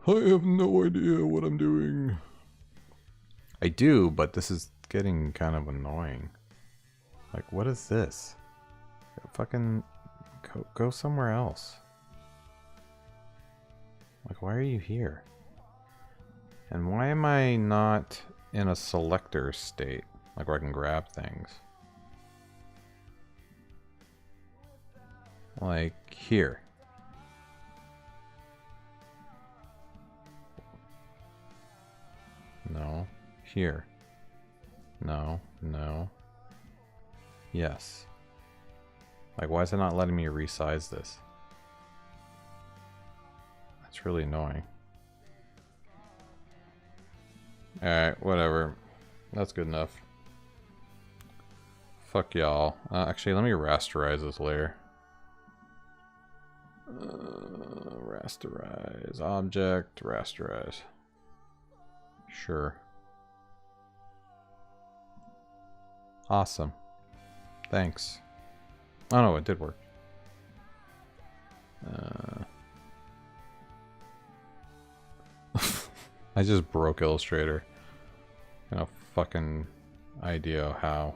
I have no idea what I'm doing. I do, but this is getting kind of annoying. Like, what is this? Fucking go somewhere else. Like, why are you here? And why am I not in a selector state? Like, where I can grab things. Like, here. No. Here. No. No. Yes. Like, why is it not letting me resize this? That's really annoying. Alright, whatever. That's good enough. Fuck y'all. Actually, let me rasterize this layer. Rasterize. Object. Rasterize. Sure. Awesome. Thanks. Oh no, it did work. I just broke Illustrator. No fucking idea how.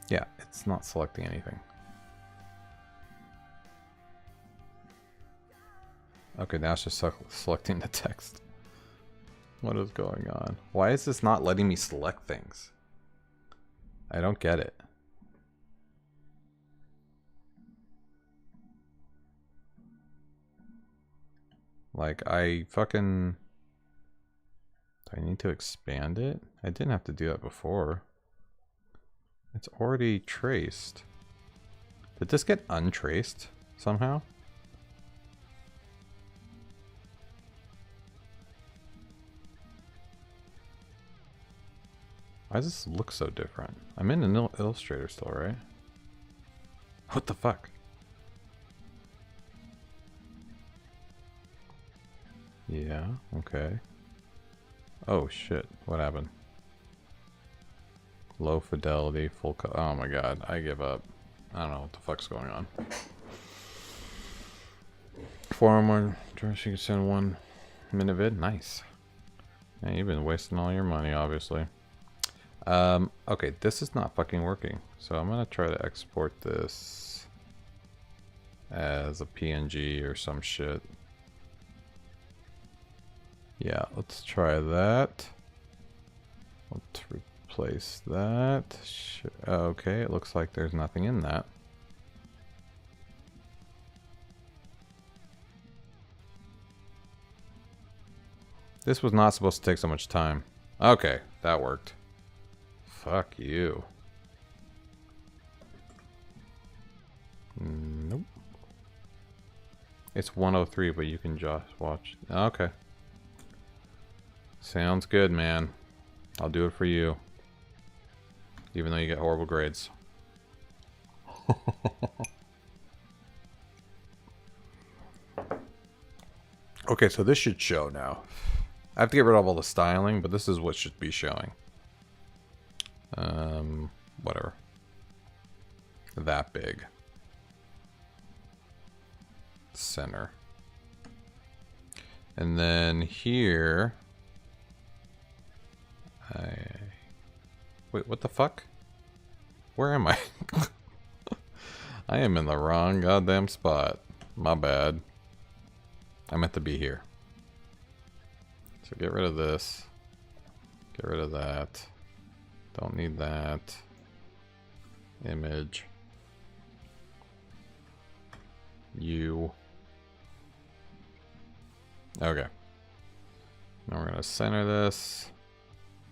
Yeah, it's not selecting anything. Okay, now it's just selecting the text. What is going on? Why is this not letting me select things? I don't get it. Like, I fucking... Do I need to expand it? I didn't have to do that before. It's already traced. Did this get untraced somehow? Why does this look so different? I'm in an Illustrator still, right? What the fuck? Yeah, okay. Oh shit, what happened? Low fidelity, full cut. Oh my god, I give up. I don't know what the fuck's going on. 4 more, you can send 1 minute vid, nice. Yeah, you've been wasting all your money, obviously. Okay, this is not fucking working. So I'm gonna try to export this as a PNG or some shit. Yeah, let's try that. Let's replace that. Okay, it looks like there's nothing in that. This was not supposed to take so much time. Okay, that worked. Fuck you. Nope. It's 103, but you can just watch. Okay. Sounds good, man. I'll do it for you. Even though you get horrible grades. Okay, so this should show now. I have to get rid of all the styling, but this is what should be showing. Whatever. That big. Center. And then here... Wait, what the fuck? Where am I? I am in the wrong goddamn spot. My bad. I meant to be here. So get rid of this. Get rid of that. Don't need that. Image. You. Okay. Now we're gonna center this.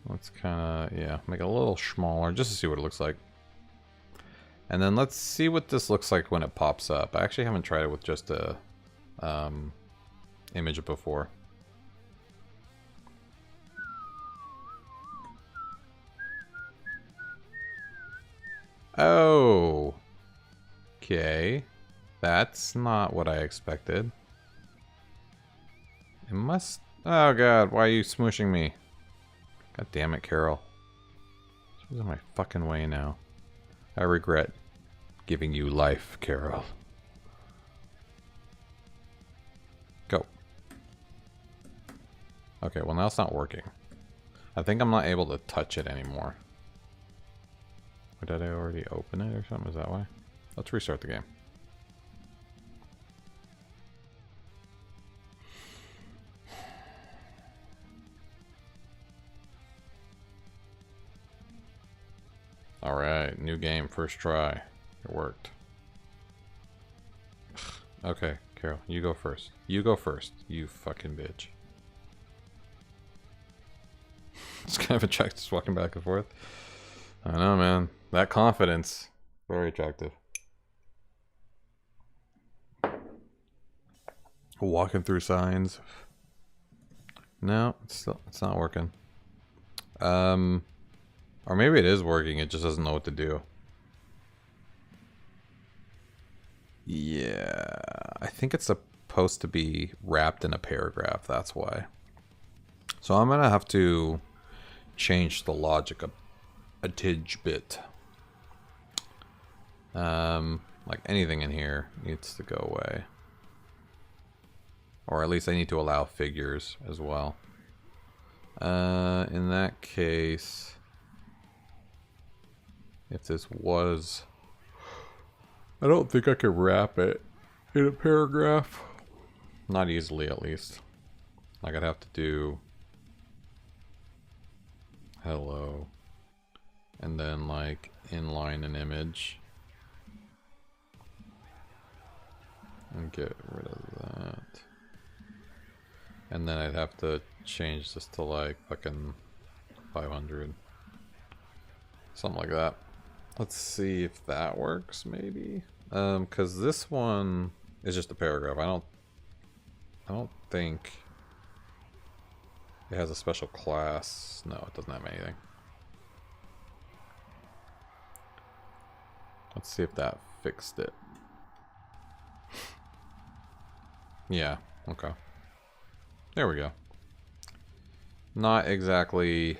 Let's kind of, yeah, make it a little smaller just to see what it looks like. And then let's see what this looks like when it pops up. I actually haven't tried it with just a image before. Oh. Okay. That's not what I expected. It must... Oh god, why are you smooshing me? God damn it, Carol. She's in my fucking way now. I regret giving you life, Carol. Go. Okay, well now it's not working. I think I'm not able to touch it anymore. Or did I already open it or something? Is that why? Let's restart the game. Alright, new game, first try. It worked. Okay, Carol, you go first. You go first, you fucking bitch. It's kind of attractive, just walking back and forth. I know, man. That confidence. Very attractive. Walking through signs. No, it's not working. Or maybe it is working, it just doesn't know what to do. Yeah, I think it's supposed to be wrapped in a paragraph, that's why. So I'm gonna have to change the logic a tidge bit. Like anything in here needs to go away. Or at least I need to allow figures as well. In that case... If this was... I don't think I could wrap it in a paragraph. Not easily, at least. Like, I'd have to do... Hello. And then, like, inline an image. And get rid of that. And then I'd have to change this to, like, fucking 500. Something like that. Let's see if that works, maybe. Because this one is just a paragraph. I don't think it has a special class. No, it doesn't have anything. Let's see if that fixed it. Yeah, okay. There we go. Not exactly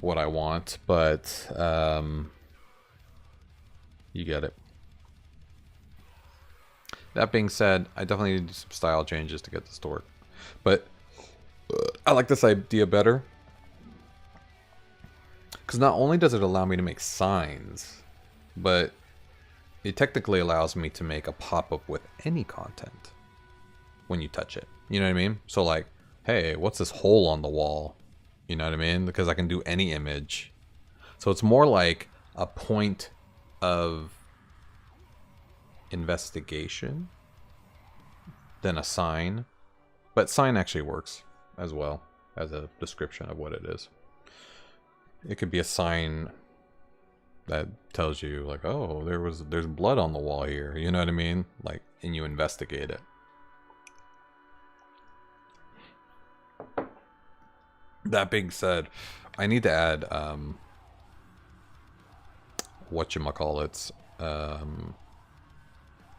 what I want, but you get it. That being said, I definitely need to do some style changes to get this to work. But I like this idea better. Because not only does it allow me to make signs, but it technically allows me to make a pop-up with any content when you touch it. You know what I mean? So like, hey, what's this hole on the wall? You know what I mean? Because I can do any image. So it's more like a point of investigation than a sign. But sign actually works as well as a description of what it is. It could be a sign that tells you like, oh, there's blood on the wall here. You know what I mean? Like, and you investigate it. That being said, I need to add whatchamacallits,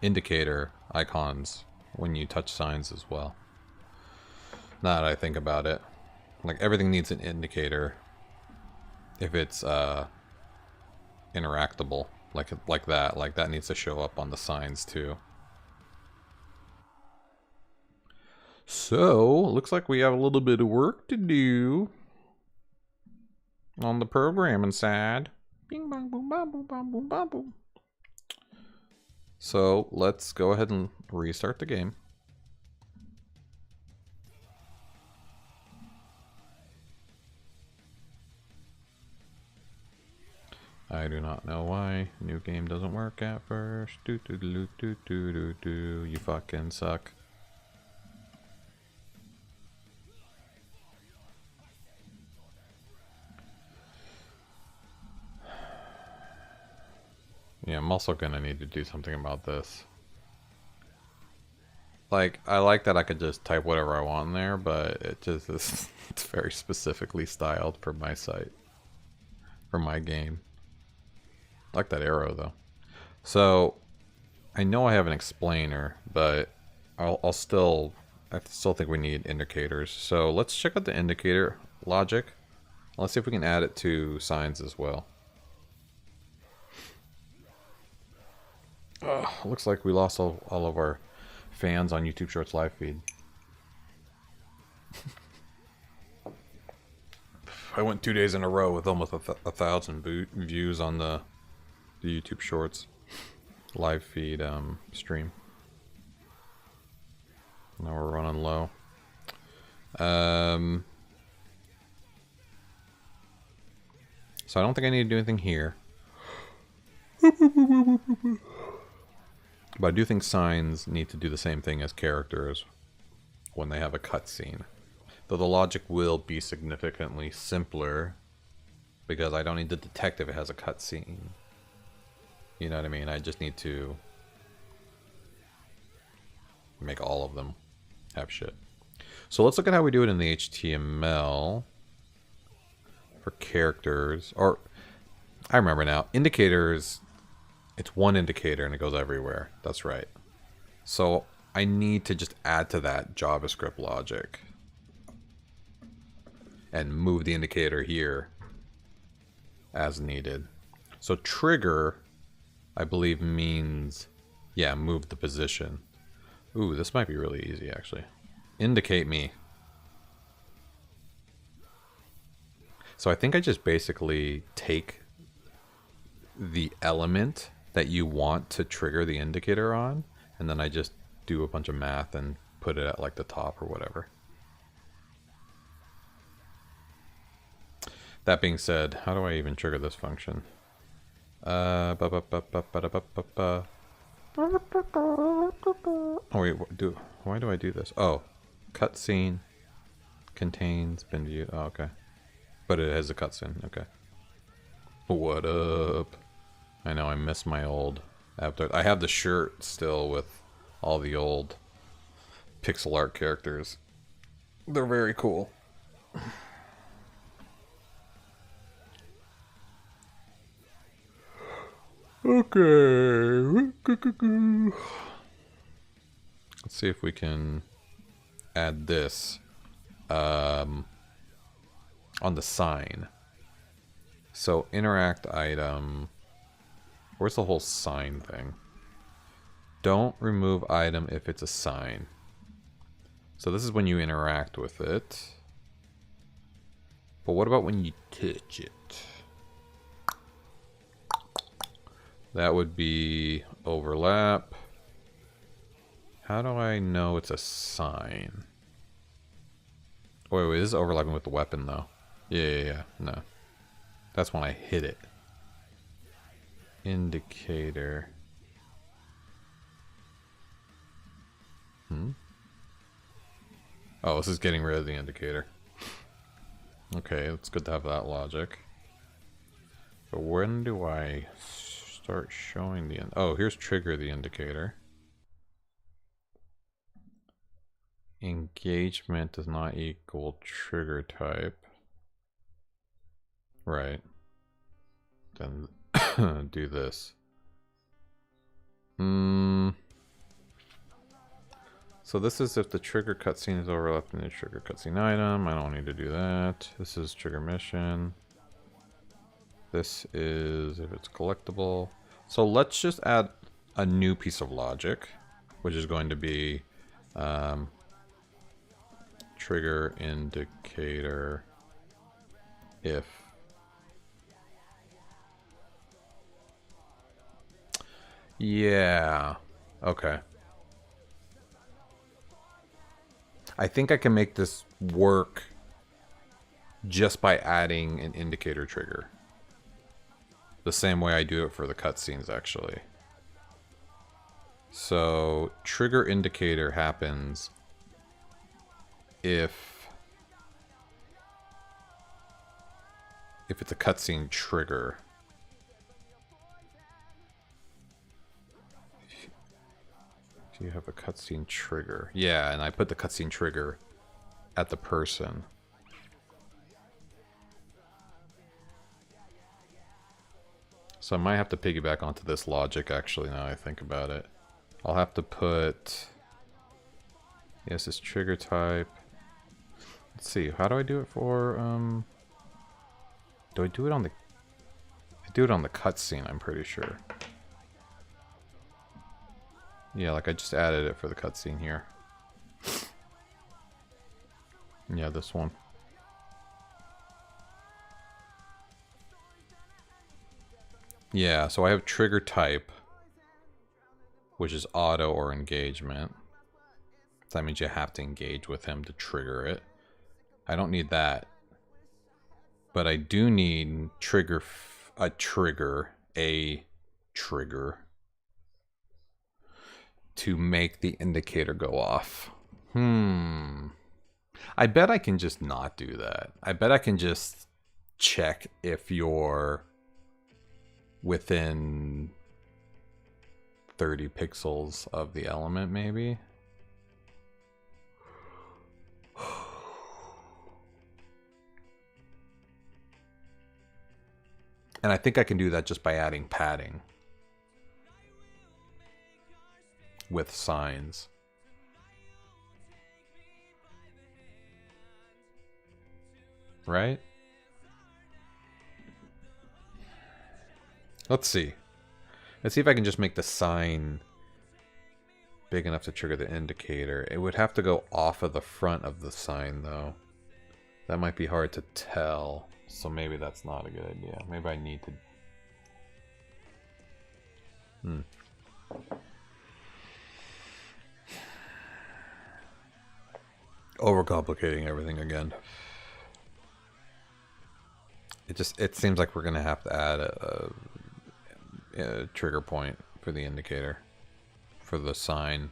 indicator icons when you touch signs as well. Now that I think about it, like everything needs an indicator if it's interactable, like that needs to show up on the signs too. So looks like we have a little bit of work to do on the programming side. Bing bong boom bong boom bong boom bong boom. So let's go ahead and restart the game. I do not know why new game doesn't work at first. Do do do do do do do. You fucking suck. Yeah, I'm also gonna need to do something about this. Like, I like that I could just type whatever I want in there, but it just is, it's very specifically styled for my site, for my game. I like that arrow though. So, I know I have an explainer, but I still think we need indicators. So let's check out the indicator logic. Let's see if we can add it to signs as well. Looks like we lost all of our fans on YouTube Shorts live feed. I went 2 days in a row with almost 1,000 views on the YouTube Shorts live feed stream. Now we're running low. So I don't think I need to do anything here. But I do think signs need to do the same thing as characters when they have a cutscene. Though the logic will be significantly simpler because I don't need to detect if it has a cutscene. You know what I mean? I just need to make all of them have shit. So let's look at how we do it in the HTML for characters. Or, I remember now, indicators, it's one indicator and it goes everywhere. That's right. So I need to just add to that JavaScript logic and move the indicator here as needed. So trigger, I believe, means, yeah, move the position. Ooh, this might be really easy, actually. Indicate me. So I think I just basically take the element that you want to trigger the indicator on, and then I just do a bunch of math and put it at like the top or whatever. That being said, how do I even trigger this function? Oh wait, why do I do this? Oh, cutscene contains been viewed. Oh, okay. But it has a cutscene. Okay. What up? I know I miss my old avatar. I have the shirt still with all the old pixel art characters. They're very cool. Okay. Let's see if we can add this on the sign. So interact item. Where's the whole sign thing? Don't remove item if it's a sign. So this is when you interact with it. But what about when you touch it? That would be overlap. How do I know it's a sign? Wait, this is overlapping with the weapon though. Yeah, no. That's when I hit it. Indicator. Oh, this is getting rid of the indicator. Okay, it's good to have that logic. But when do I start showing the... Oh, here's trigger the indicator. Engagement does not equal trigger type. Right. Then do this. So this is if the trigger cutscene is overlapping the trigger cutscene item. I don't need to do that. This is trigger mission. This is if it's collectible. So let's just add a new piece of logic, which is going to be trigger indicator if yeah, okay. I think I can make this work just by adding an indicator trigger. The same way I do it for the cutscenes, actually. So, trigger indicator happens if it's a cutscene trigger. Do you have a cutscene trigger? Yeah, and I put the cutscene trigger at the person. So I might have to piggyback onto this logic, actually, now I think about it. I'll have to put... Yes, this trigger type. Let's see, how do I do it for... Do I do it on the... I do it on the cutscene, I'm pretty sure. Yeah, like I just added it for the cutscene here. Yeah, this one. Yeah, so I have trigger type, which is auto or engagement. So that means you have to engage with him to trigger it. I don't need that. But I do need a trigger to make the indicator go off. I bet I can just not do that. I bet I can just check if you're within 30 pixels of the element, maybe. And I think I can do that just by adding padding with signs. Right? Let's see. Let's see if I can just make the sign big enough to trigger the indicator. It would have to go off of the front of the sign, though. That might be hard to tell. So maybe that's not a good idea. Maybe I need to... Overcomplicating everything again. It seems like we're gonna have to add a trigger point for the indicator, for the sign.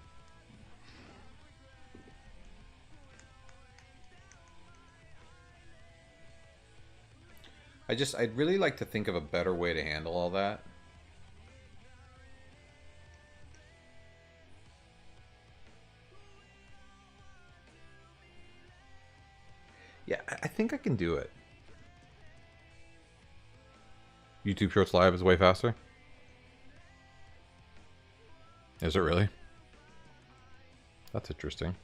I'd really like to think of a better way to handle all that. Yeah, I think I can do it. YouTube Shorts Live is way faster? Is it really? That's interesting.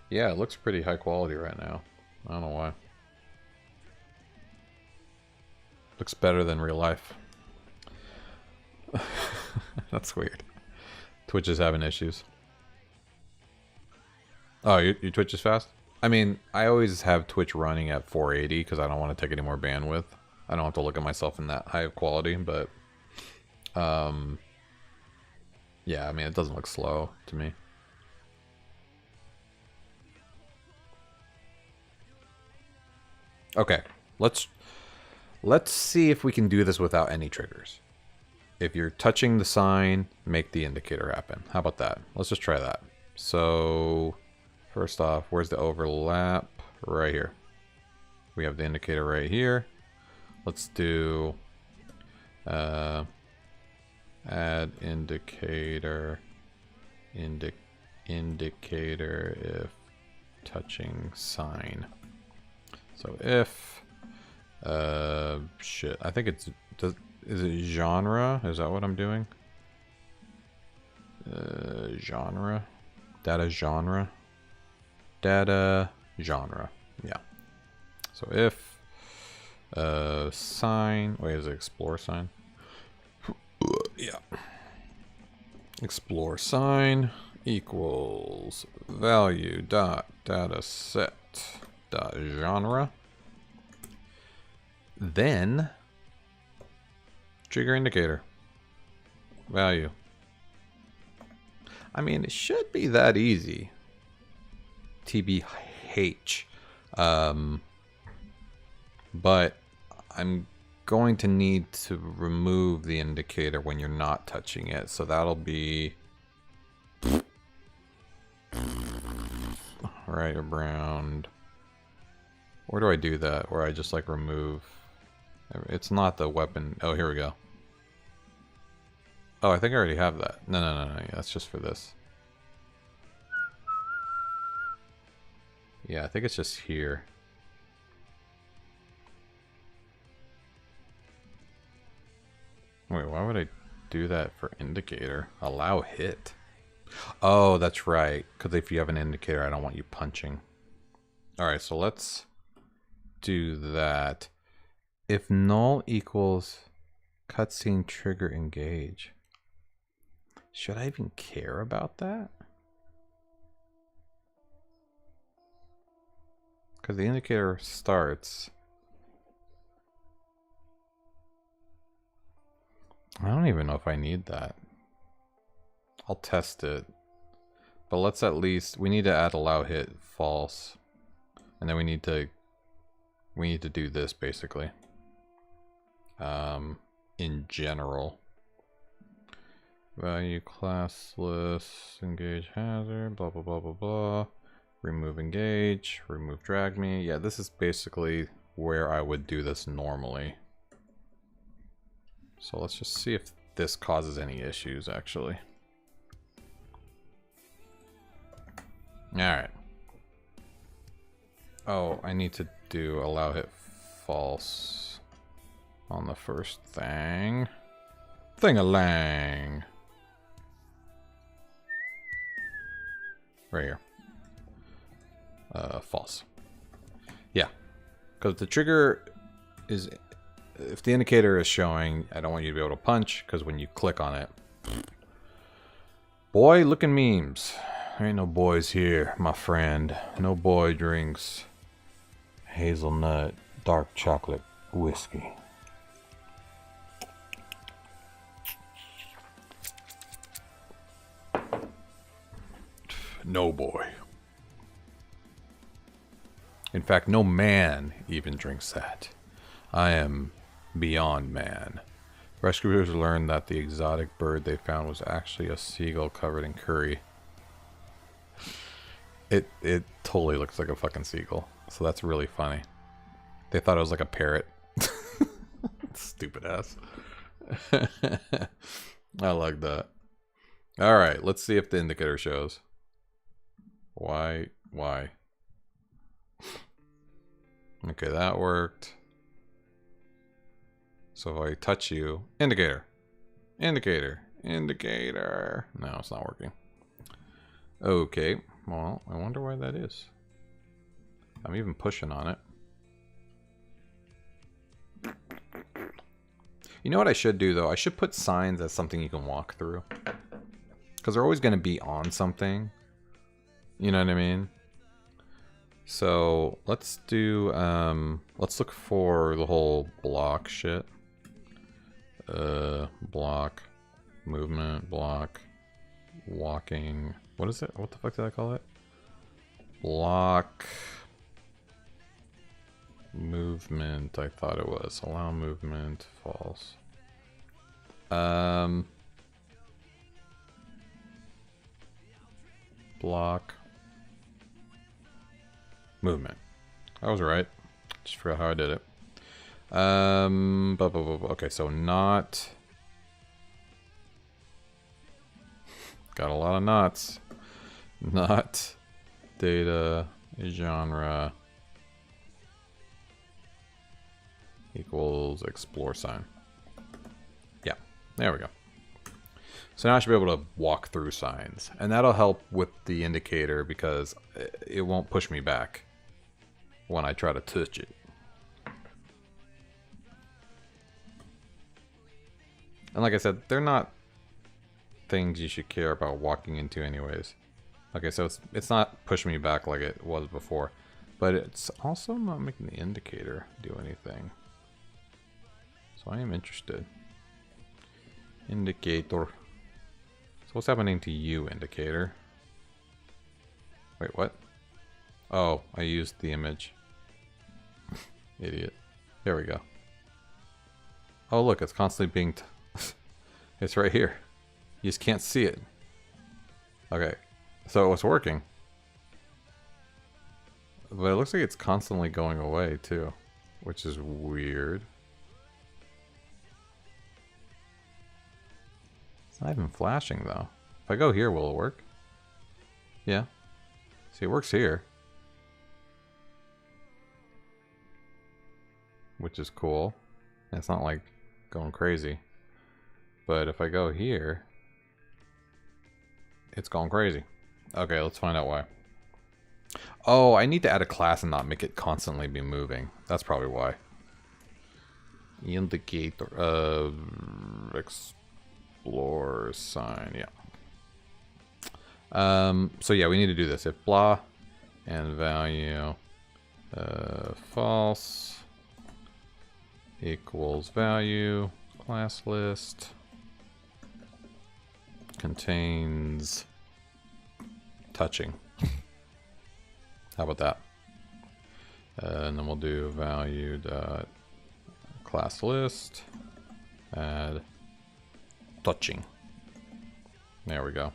Yeah, it looks pretty high quality right now. I don't know why. Looks better than real life. That's weird. Twitch is having issues. Oh, your Twitch is fast? I mean, I always have Twitch running at 480 because I don't want to take any more bandwidth. I don't have to look at myself in that high of quality, but... yeah, I mean, it doesn't look slow to me. Okay, let's see if we can do this without any triggers. If you're touching the sign, make the indicator happen. How about that? Let's just try that. So, first off, where's the overlap? Right here. We have the indicator right here. Let's do add indicator indicator if touching sign. So if Shit. I think it's... Is it genre? Is that what I'm doing? Genre. Data genre. Data genre. Yeah. So if sign... Wait, is it explore sign? Yeah. Explore sign equals value dot data set dot genre. Then trigger indicator value. I mean, it should be that easy. TBH. But I'm going to need to remove the indicator when you're not touching it. So that'll be right around. Where do I do that? Where I just like remove. It's not the weapon. Oh, here we go. Oh, I think I already have that. No. Yeah, that's just for this. Yeah, I think it's just here. Wait, why would I do that for indicator? Allow hit. Oh, that's right. Because if you have an indicator, I don't want you punching. Alright, so let's do that. If null equals cutscene trigger engage. Should I even care about that? Because the indicator starts. I don't even know if I need that. I'll test it. But let's at least, we need to add allow hit false. And then we need to do this basically. In general. Value classless, engage hazard, blah blah blah blah blah. Remove engage, remove drag me. Yeah, this is basically where I would do this normally. So let's just see if this causes any issues actually. Alright. Oh, I need to do allow hit false on the first thing. Thing-a-lang. Right here. False. Yeah. Because the trigger is... If the indicator is showing, I don't want you to be able to punch, because when you click on it... Boy looking memes. There ain't no boys here, my friend. No boy drinks hazelnut dark chocolate whiskey. No boy. In fact, no man even drinks that. I am beyond man. Rescuers learned that the exotic bird they found was actually a seagull covered in curry. It totally looks like a fucking seagull. So that's really funny. They thought it was like a parrot. Stupid ass. I like that. Alright, let's see if the indicator shows. Why? Okay, that worked. So if I touch you, indicator. No, it's not working. Okay, well, I wonder why that is. I'm even pushing on it. You know what I should do though? I should put signs as something you can walk through. Because they're always going to be on something. You know what I mean? So let's do, let's look for the whole block shit. Block, movement, block, walking. What is it? What the fuck did I call it? Block, movement, I thought it was. Allow movement, false. Block, movement. I was right. Just forgot how I did it. Okay, so not. Got a lot of knots. Not data genre equals explore sign. Yeah, there we go. So now I should be able to walk through signs. And that'll help with the indicator because it won't push me back when I try to touch it. And like I said, they're not things you should care about walking into anyways. Okay, so it's not pushing me back like it was before. But it's also not making the indicator do anything. So I am interested. Indicator. So what's happening to you, indicator? Wait, what? Oh, I used the image. Idiot. There we go. Oh, look, it's constantly being... It's right here. You just can't see it. Okay, so it's working. But it looks like it's constantly going away, too. Which is weird. It's not even flashing, though. If I go here, will it work? Yeah. See, it works here. Which is cool. And it's not like going crazy. But if I go here, it's going crazy. Okay, let's find out why. Oh, I need to add a class and not make it constantly be moving. That's probably why. Indicator, explore sign, yeah. So yeah, we need to do this. If blah and value false equals value, class list contains touching. How about that? And then we'll do value dot class list add touching. There we go.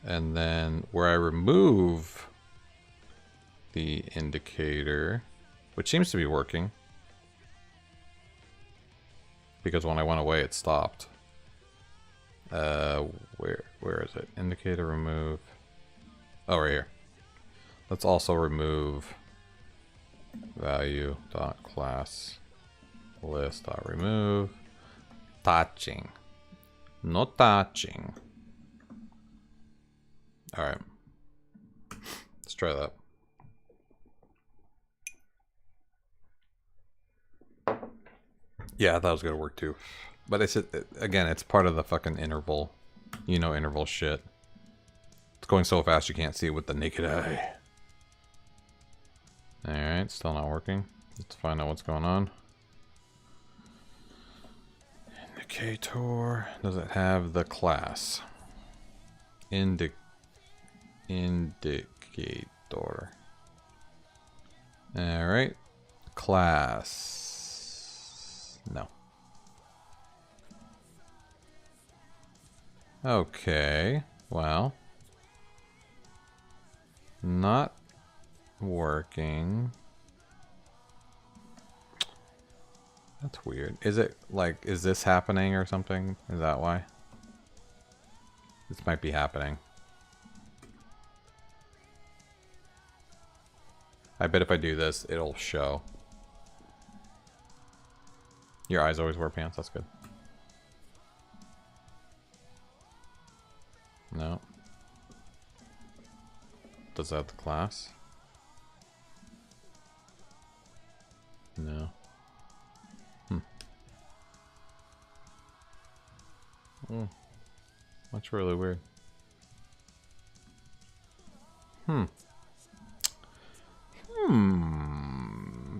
And then where I remove the indicator, which seems to be working, because when I went away it stopped. Where is it? Indicator remove. Oh, right here. Let's also remove value dot class list dot remove touching. No touching. All right. Let's try that. Yeah, I thought it was gonna work too. But it's again, it's part of the fucking interval. You know, interval shit. It's going so fast you can't see it with the naked eye. Alright, still not working. Let's find out what's going on. Indicator. Does it have the class? Indicator. Alright. Class. No. Okay. Well. Not working. That's weird. Is it like, is this happening or something? Is that why? This might be happening. I bet if I do this, it'll show. Your eyes always wear pants, that's good. No. Does that have the class? No. That's really weird.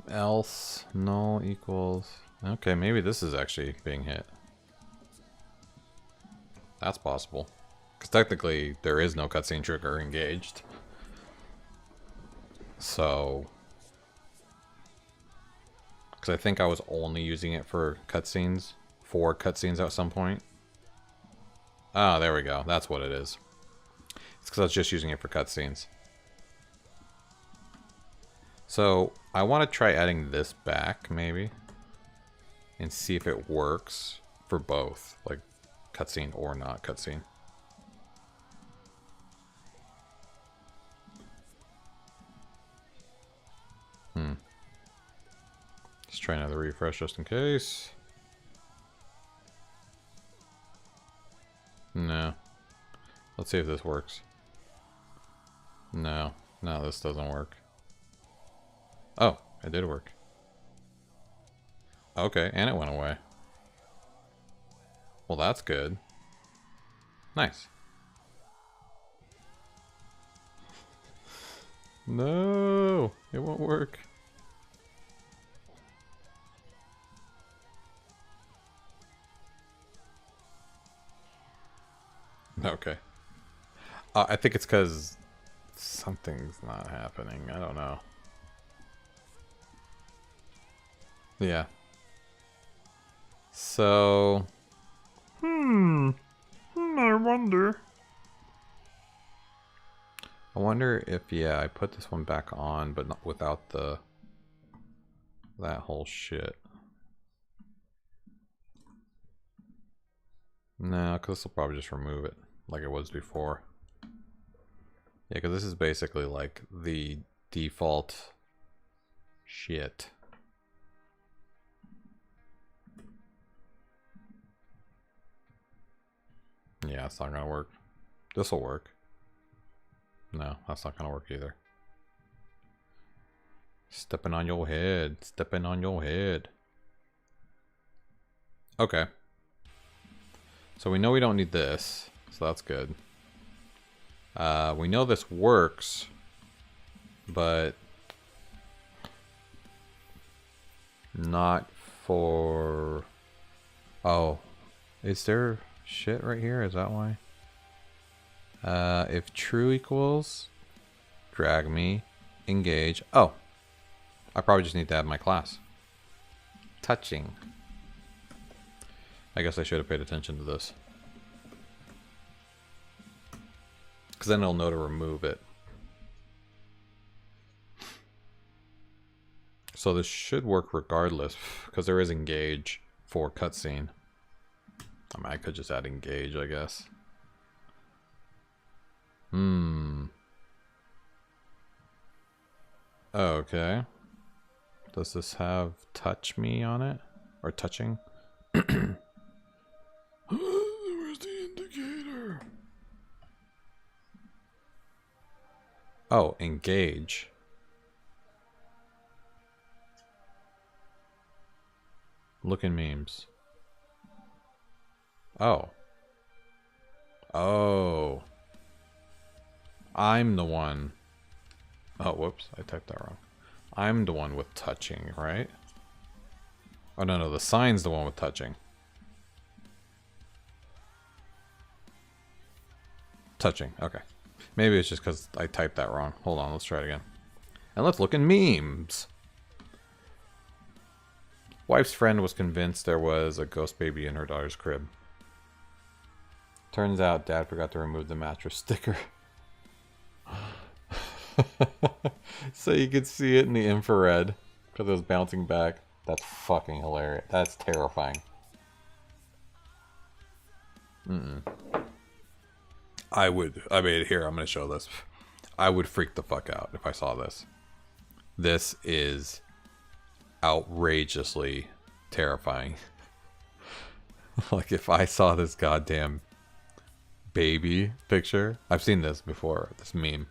Else null equals. Okay, maybe this is actually being hit. That's possible. Because technically there is no cutscene trigger engaged. So. Because I think I was only using it for cutscenes. 4 cutscenes at some point. Ah, there we go. That's what it is. It's because I was just using it for cutscenes. So, I want to try adding this back, maybe. And see if it works for both. Like, cutscene or not cutscene. Let's try another refresh just in case. No. Let's see if this works. No. No, this doesn't work. Oh, it did work. Okay, and it went away. Well, that's good. Nice. No, it won't work. Okay. I think it's because something's not happening. I don't know. Yeah. So... I wonder. I wonder if, yeah, I put this one back on, but not without the... that whole shit. No, because this will probably just remove it, like it was before. Yeah, because this is basically like the default shit. Yeah, it's not gonna work. This will work. No, that's not gonna work either. Stepping on your head. Stepping on your head. Okay. So we know we don't need this. So that's good. We know this works. But... not for... Oh. Is there shit right here? Is that why? If true equals... drag me. Engage. Oh. I probably just need to add my class. Touching. I guess I should have paid attention to this. Because then it'll know to remove it. So this should work regardless. Because there is engage for cutscene. I mean, I could just add engage, I guess. Okay. Does this have touch me on it? Or touching? Where's the indicator? Oh, engage. Look in memes. Oh. Oh. I'm the one. Oh, whoops. I typed that wrong. I'm the one with touching, right? Oh, no, no. The sign's the one with touching. Touching. Okay. Maybe it's just because I typed that wrong. Hold on. Let's try it again. And let's look in memes. Wife's friend was convinced there was a ghost baby in her daughter's crib. Turns out dad forgot to remove the mattress sticker. So you could see it in the infrared because it was bouncing back. That's fucking hilarious. That's terrifying. I mean, here, I'm going to show this. I would freak the fuck out if I saw this. This is outrageously terrifying. Like, if I saw this goddamn baby picture. I've seen this before, this meme.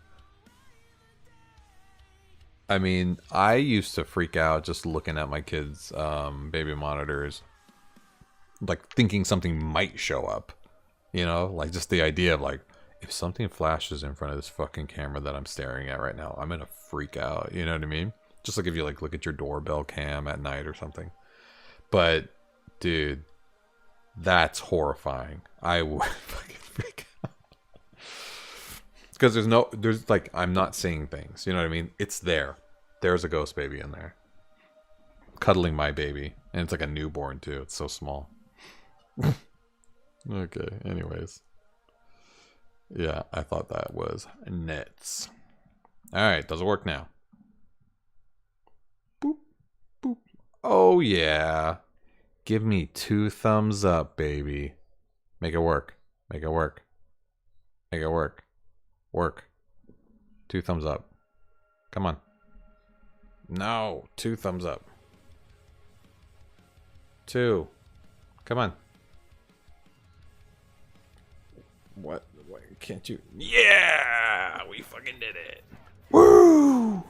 I mean, I used to freak out just looking at my kids' baby monitors. Like, thinking something might show up. You know? Like, just the idea of, like, if something flashes in front of this fucking camera that I'm staring at right now, I'm gonna freak out. You know what I mean? Just like if you, like, look at your doorbell cam at night or something. But, dude, that's horrifying. I would fucking freak out. Because there's like, I'm not seeing things. You know what I mean? It's there. There's a ghost baby in there. Cuddling my baby. And it's like a newborn, too. It's so small. Okay, anyways. Yeah, I thought that was nuts. Alright, does it work now? Boop, boop. Oh, yeah. Give me 2 thumbs up, baby. Make it work. Make it work. Make it work. Work. 2 thumbs up. Come on. No, 2 thumbs up. 2. Come on. What? Why can't you? Yeah! We fucking did it. Woo!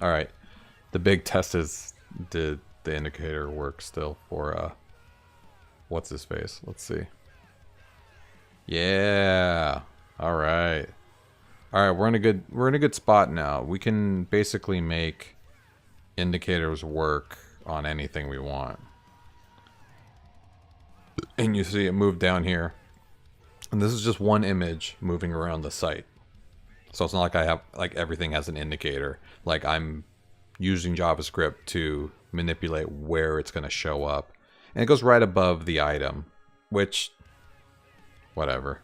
Alright. The big test is, did the indicator work still for, what's his face? Let's see. Yeah. Alright. Alright, we're in a good spot now. We can basically make indicators work on anything we want. And you see it move down here. And this is just one image moving around the site. So it's not like I have, like, everything has an indicator. Like, I'm using JavaScript to manipulate where it's going to show up. And it goes right above the item, which, whatever.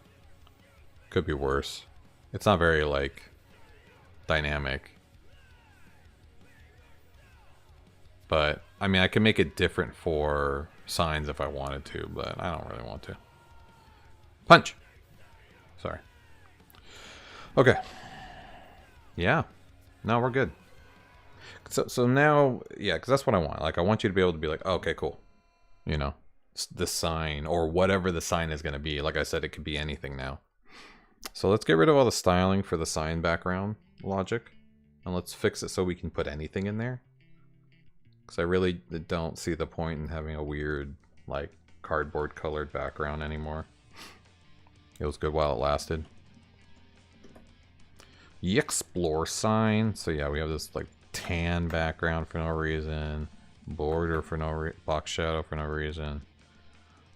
Could be worse. It's not very, like, dynamic. But, I mean, I can make it different for signs if I wanted to, but I don't really want to. Punch! Sorry. Okay. Yeah. No, we're good. So now, yeah, because that's what I want. Like, I want you to be able to be like, oh, okay, cool. You know, the sign or whatever the sign is going to be. Like I said, it could be anything now. So let's get rid of all the styling for the sign background logic. And let's fix it so we can put anything in there. Because I really don't see the point in having a weird, like, cardboard colored background anymore. It was good while it lasted. The explore sign. So yeah, we have this, like, tan background for no reason. Border for no reason. Box shadow for no reason.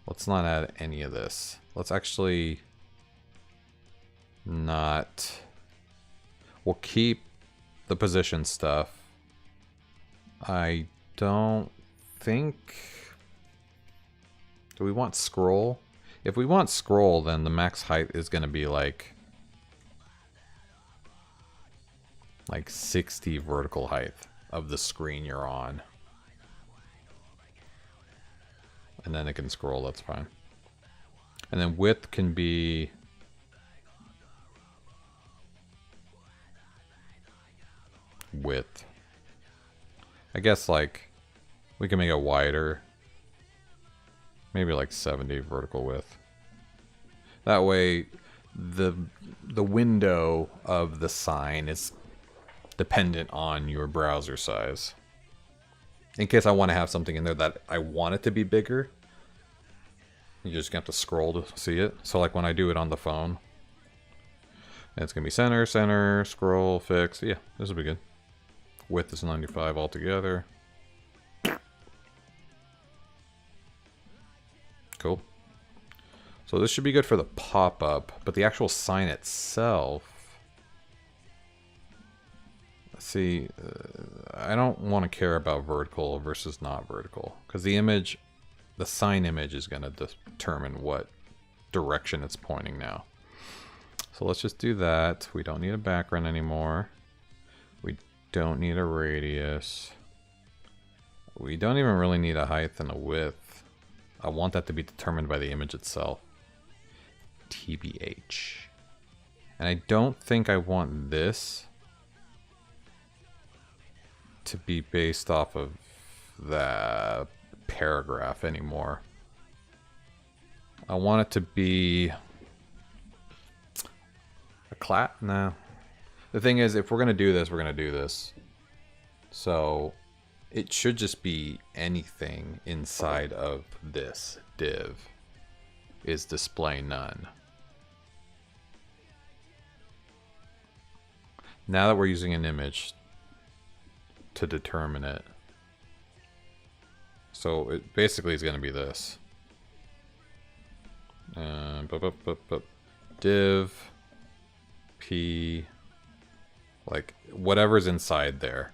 Let's not add any of this. Let's actually not... We'll keep the position stuff. I don't think... Do we want scroll? If we want scroll, then the max height is going to be like 60 vertical height of the screen you're on. And then it can scroll, that's fine. And then width can be... width. I guess, like, we can make it wider. Maybe like 70 vertical width. That way, the window of the sign is dependent on your browser size. In case I want to have something in there that I want it to be bigger, you just have to scroll to see it. So like when I do it on the phone, it's going to be center, center, scroll, fix. Yeah, this will be good. Width is 95 altogether. Cool. So this should be good for the pop-up, but the actual sign itself... See, I don't want to care about vertical versus not vertical, because the image, the sign image is going to determine what direction it's pointing now. So let's just do that. We don't need a background anymore. We don't need a radius. We don't even really need a height and a width. I want that to be determined by the image itself. TBH. And I don't think I want this to be based off of the paragraph anymore. I want it to be a clap. No. The thing is, if we're gonna do this, we're gonna do this. So it should just be anything inside of this div is display none. Now that we're using an image to determine it. So it basically is going to be this. Div p, like whatever's inside there,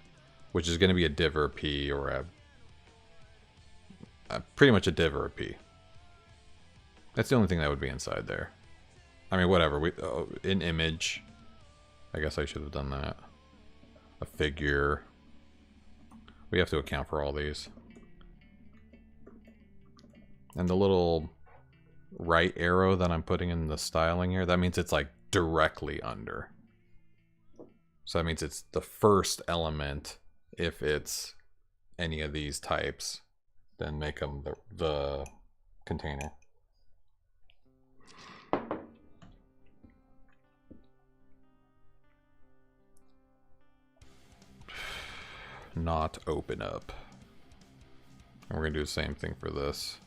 which is going to be a div or a p or a pretty much a div or a p. That's the only thing that would be inside there. I mean, whatever. An image. I guess I should have done that. A figure. We have to account for all these. And the little right arrow that I'm putting in the styling here, that means it's like directly under. So that means it's the first element if it's any of these types. then make them the container. Not open up. And we're gonna do the same thing for this.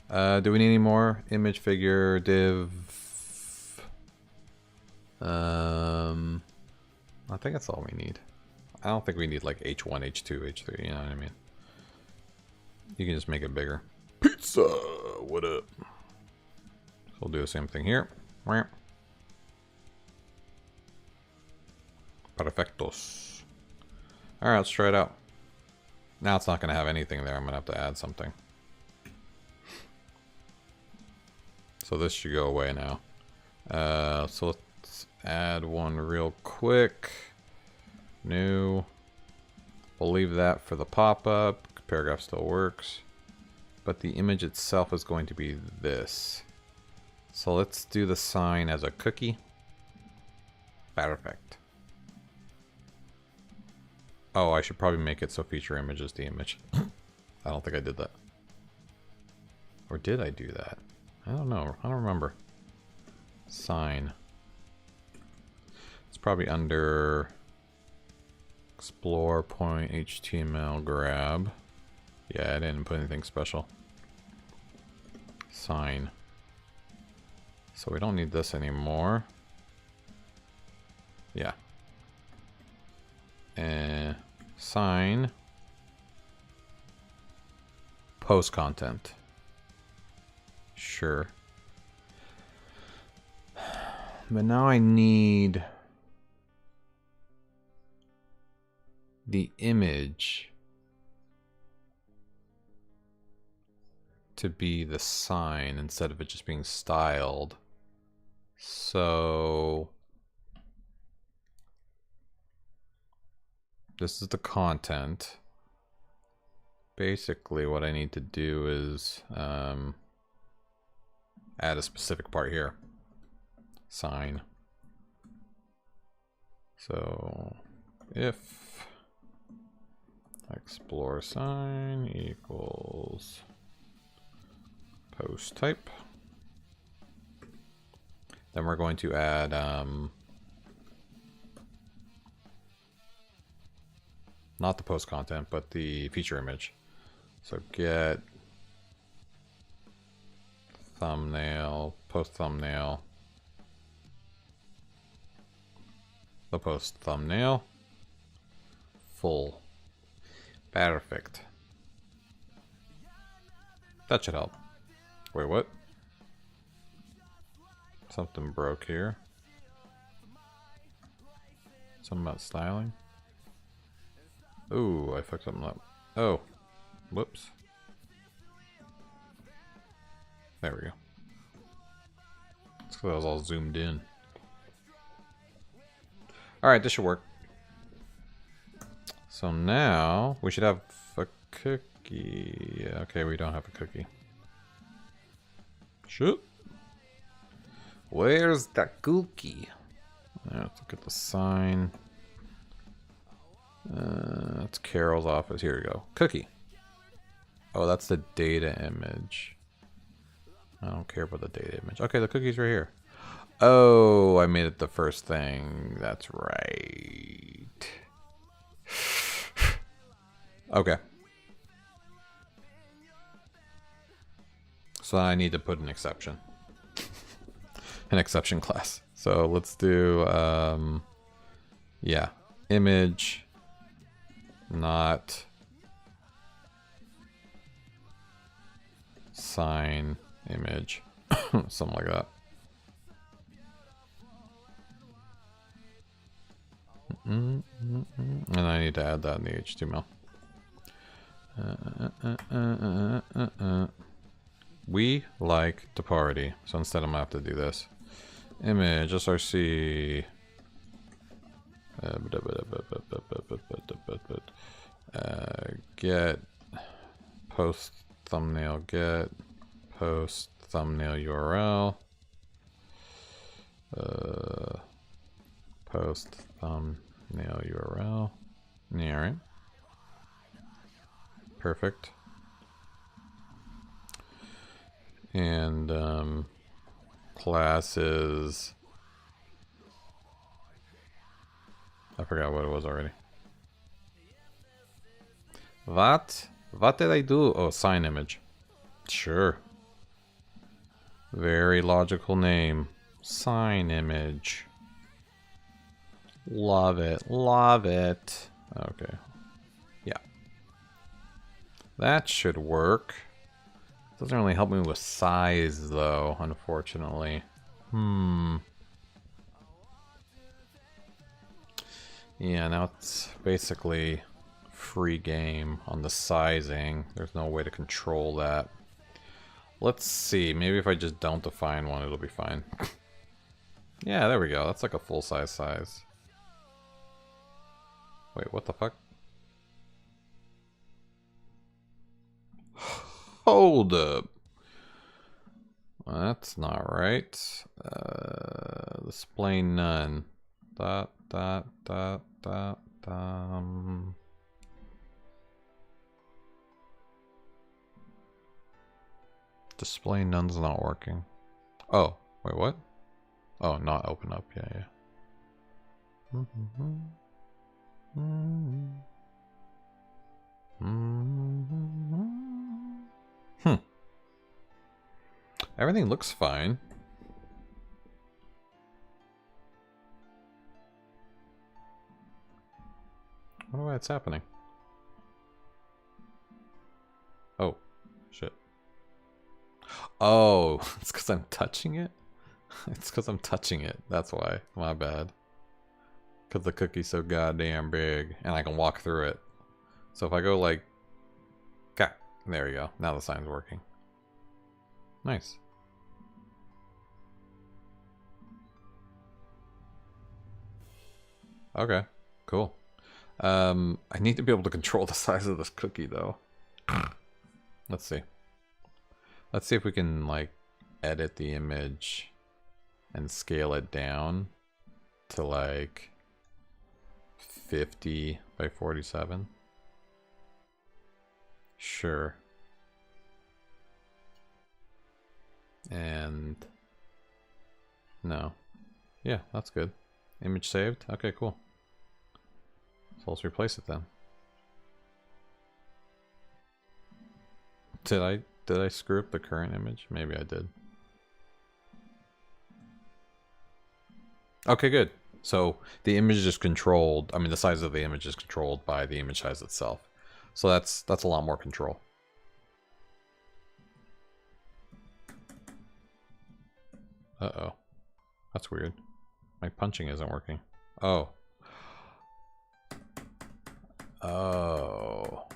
Do we need any more? Image, figure, div. I think that's all we need. I don't think we need like H1, H2, H3, you know what I mean? You can just make it bigger. Pizza! What up? So we'll do the same thing here. Perfectos. Alright, let's try it out. Now it's not going to have anything there. I'm going to have to add something. So this should go away now. So let's add one real quick. New. We'll leave that for the pop-up. Paragraph still works. But the image itself is going to be this. So let's do the sign as a cookie. Perfect. Oh, I should probably make it so feature image is the image. I don't think I did that. Or did I do that? I don't know. I don't remember. Sign. It's probably under explore.html grab. Yeah, I didn't put anything special. Sign. So we don't need this anymore. Yeah. And sign. Post content. Sure. But now I need the image to be the sign instead of it just being styled. So this is the content. Basically what I need to do is add a specific part here. Sign. So if explore sign equals post type, then we're going to add not the post content but the feature image. So get thumbnail, post thumbnail, the post thumbnail, full. Perfect. That should help. Wait, what? Something broke here. Something about styling. Ooh, I fucked something up. Oh, whoops. There we go. It's because I was all zoomed in. Alright, this should work. So now we should have a cookie. Okay, we don't have a cookie. Shoot. Where's the cookie? Let's look at the sign. That's Carol's office. Here we go. Cookie. Oh, that's the data image. I don't care about the data image. Okay, the cookie's right here. Oh, I made it the first thing. That's right. Okay. So I need to put an exception. An exception class. So let's do, yeah, image, not sign image, something like that. And I need to add that in the HTML. We like to party, so instead I'm gonna have to do this. Image src get post thumbnail, get post thumbnail URL, post thumbnail URL. Yeah, right. Perfect. And classes. I forgot what it was already. What? What did I do? Oh, sign image. Sure. Very logical name. Sign image. Love it. Love it. Okay. Yeah. That should work. Doesn't really help me with size, though, unfortunately. Yeah, now it's basically free game on the sizing. There's no way to control that. Let's see. Maybe if I just don't define one, it'll be fine. Yeah, there we go. That's like a full-size size. Wait, what the fuck? Hold up. That's not right. Display none. Display none's not working. Oh, wait, what? Oh, not open up. Yeah, yeah. Everything looks fine. I wonder why it's happening. Oh, shit. Oh, it's because I'm touching it? It's because I'm touching it. That's why. My bad. Because the cookie's so goddamn big. And I can walk through it. So if I go like... There we go. Now the sign's working. Nice. Okay. Cool. I need to be able to control the size of this cookie, though. Let's see. Let's see if we can, like, edit the image and scale it down to, like, 50 by 47. Sure. And... no. Yeah, that's good. Image saved? Okay, cool. So let's replace it then. Did I screw up the current image? Maybe I did. Okay, good. So the image is controlled. I mean, the size of the image is controlled by the image size itself. So that's a lot more control. Uh-oh. That's weird. My punching isn't working. Oh. Oh.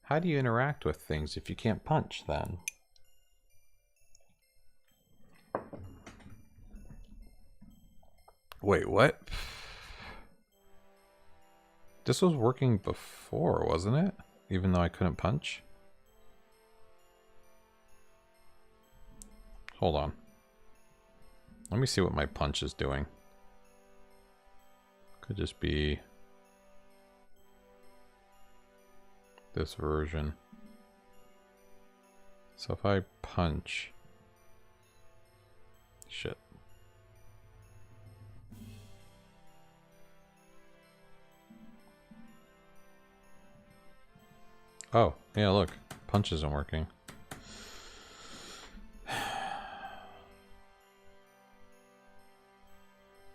How do you interact with things if you can't punch then? Wait, what? This was working before, wasn't it? Even though I couldn't punch? Hold on. Let me see what my punch is doing. Could just be this version. So if I punch... Shit. Oh, yeah, look. Punch isn't working.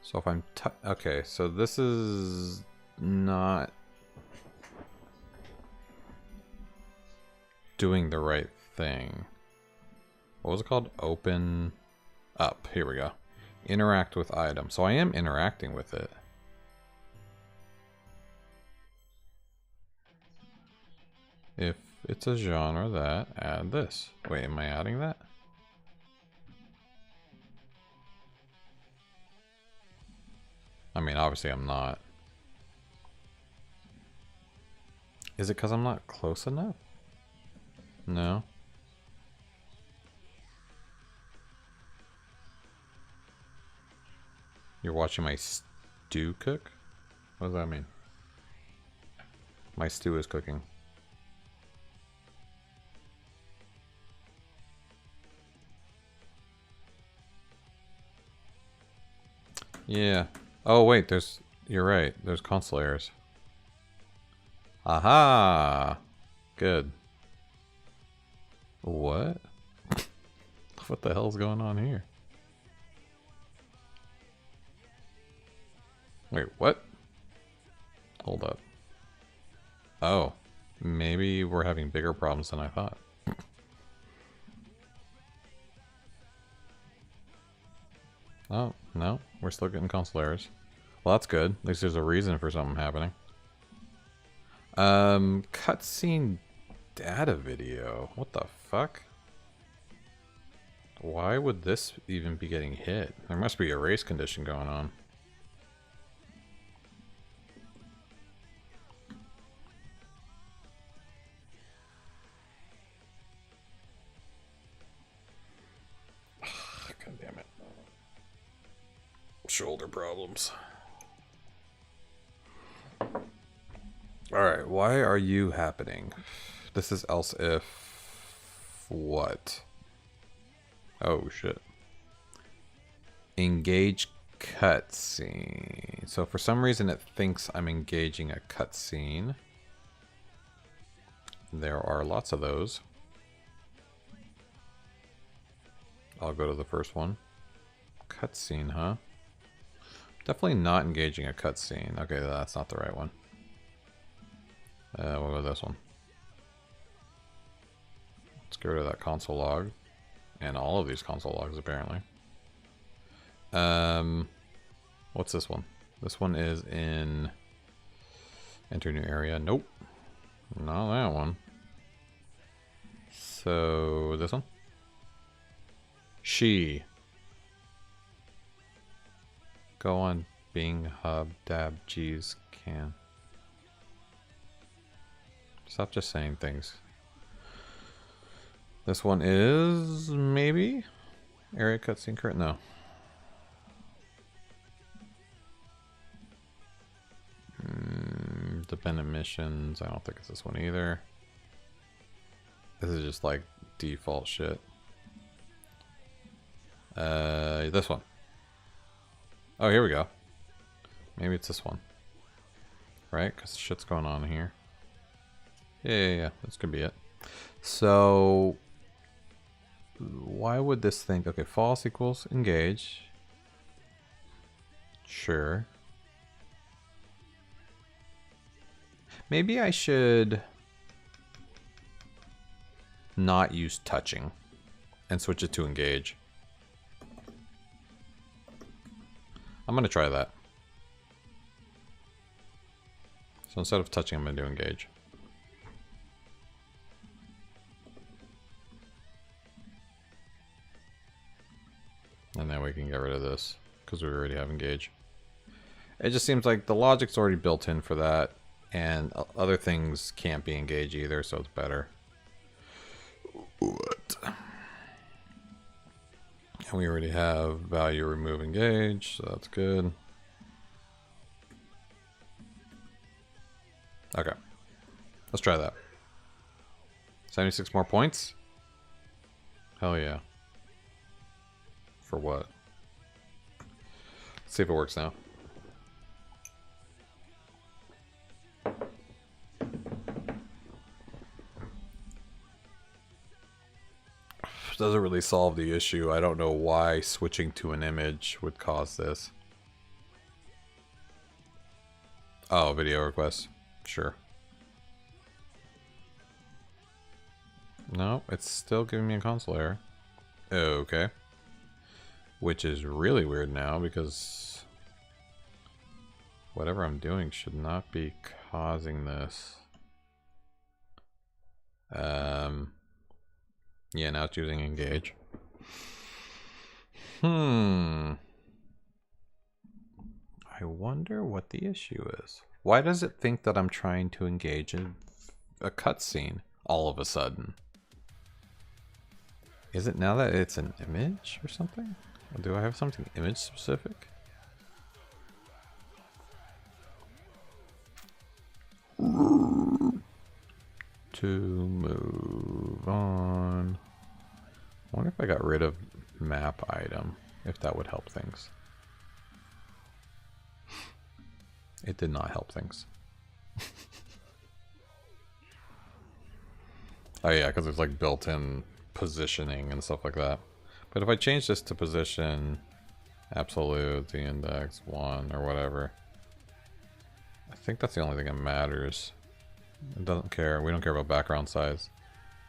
So if I'm... okay, so this is not doing the right thing. What was it called? Open up. Here we go. Interact with item. So I am interacting with it. If it's a genre that, add this. Wait, am I adding that? I mean, obviously I'm not. Is it because I'm not close enough? No. You're watching my stew cook? What does that mean? My stew is cooking. Yeah. Oh wait, you're right. There's console errors. Aha! Good. What? What the hell's going on here? Wait, what? Hold up. Oh. Maybe we're having bigger problems than I thought. Oh, no. We're still getting console errors. Well, that's good. At least there's a reason for something happening. Cutscene data video. What the fuck? Why would this even be getting hit? There must be a race condition going on. God damn it. Shoulder problems. Alright, why are you happening? This is else if... What? Oh, shit. Engage cutscene. So for some reason it thinks I'm engaging a cutscene. There are lots of those. I'll go to the first one. Cutscene, huh? Definitely not engaging a cutscene. Okay, that's not the right one. We'll go with this one. Let's get rid of that console log. And all of these console logs, apparently. What's this one? This one is in... Enter new area. Nope. Not that one. So, this one? She. Go on Bing, Hub, Dab, G's, Can. Stop just saying things. This one is maybe area cutscene current. No. Dependent missions. I don't think it's this one either. This is just like default shit. This one. Oh, here we go. Maybe it's this one. Right? Because shit's going on here. Yeah. This could be it. So, why would this think... Okay, false equals engage. Sure. Maybe I should not use touching and switch it to engage. I'm going to try that. So instead of touching, I'm going to do engage. And then we can get rid of this because we already have engage. It just seems like the logic's already built in for that, and other things can't be engaged either, so it's better. What? And we already have value remove engage, so that's good. Okay. Let's try that. 76 more points? Hell yeah. For what? Let's see if it works now. Doesn't really solve the issue. I don't know why switching to an image would cause this. Oh, video request. Sure. No, it's still giving me a console error. Okay. Which is really weird now because whatever I'm doing should not be causing this. Yeah, now it's using engage. I wonder what the issue is. Why does it think that I'm trying to engage in a cutscene all of a sudden? Is it now that it's an image or something? Or do I have something image specific? to move on. I wonder if I got rid of map item, if that would help things. It did not help things. Oh yeah, because there's like built-in positioning and stuff like that. But if I change this to position absolute, the index 1 or whatever, I think that's the only thing that matters. It doesn't care. We don't care about background size.